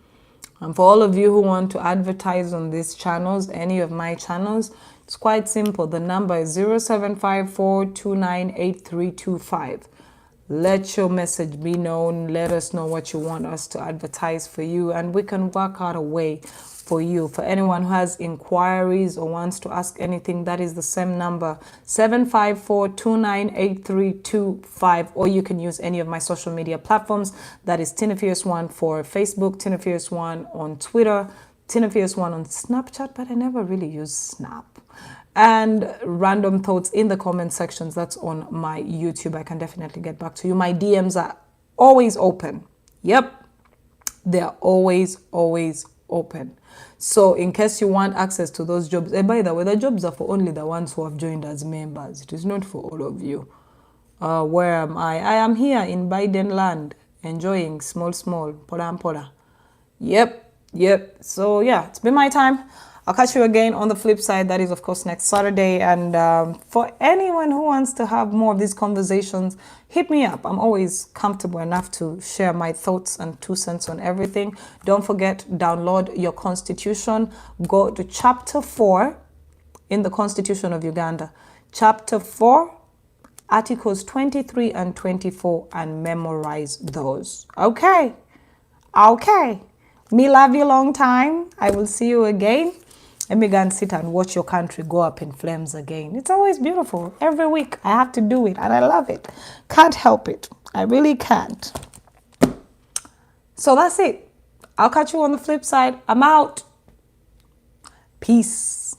[SPEAKER 2] for all of you who want to advertise on these channels, any of my channels, it's quite simple. The number is 0754298325. Let your message be known. Let us know what you want us to advertise for you, and we can work out a way for you. For anyone who has inquiries or wants to ask anything, that is the same number, 754298325, or you can use any of my social media platforms. That is Tina Fierce One for Facebook, Tina Fierce One on Twitter, Tina Fierce One on Snapchat, but I never really use Snap. And random thoughts in the comment sections. That's on my YouTube. I can definitely get back to you. My DMs are always open. Yep, they're always open. So in case you want access to those jobs, and by the way, the jobs are for only the ones who have joined as members. It is not for all of you. Where am I? I am here in Biden land, enjoying small, pola. Yep. So yeah, it's been my time. I'll catch you again on the flip side. That is, of course, next Saturday. And for anyone who wants to have more of these conversations, hit me up. I'm always comfortable enough to share my thoughts and 2 cents on everything. Don't forget, download your constitution. Go to chapter 4 in the Constitution of Uganda. Chapter 4, articles 23 and 24, and memorize those. Okay. Me love you long time. I will see you again. Let me go and sit and watch your country go up in flames again. It's always beautiful. Every week I have to do it and I love it. Can't help it. I really can't. So that's it. I'll catch you on the flip side. I'm out. Peace.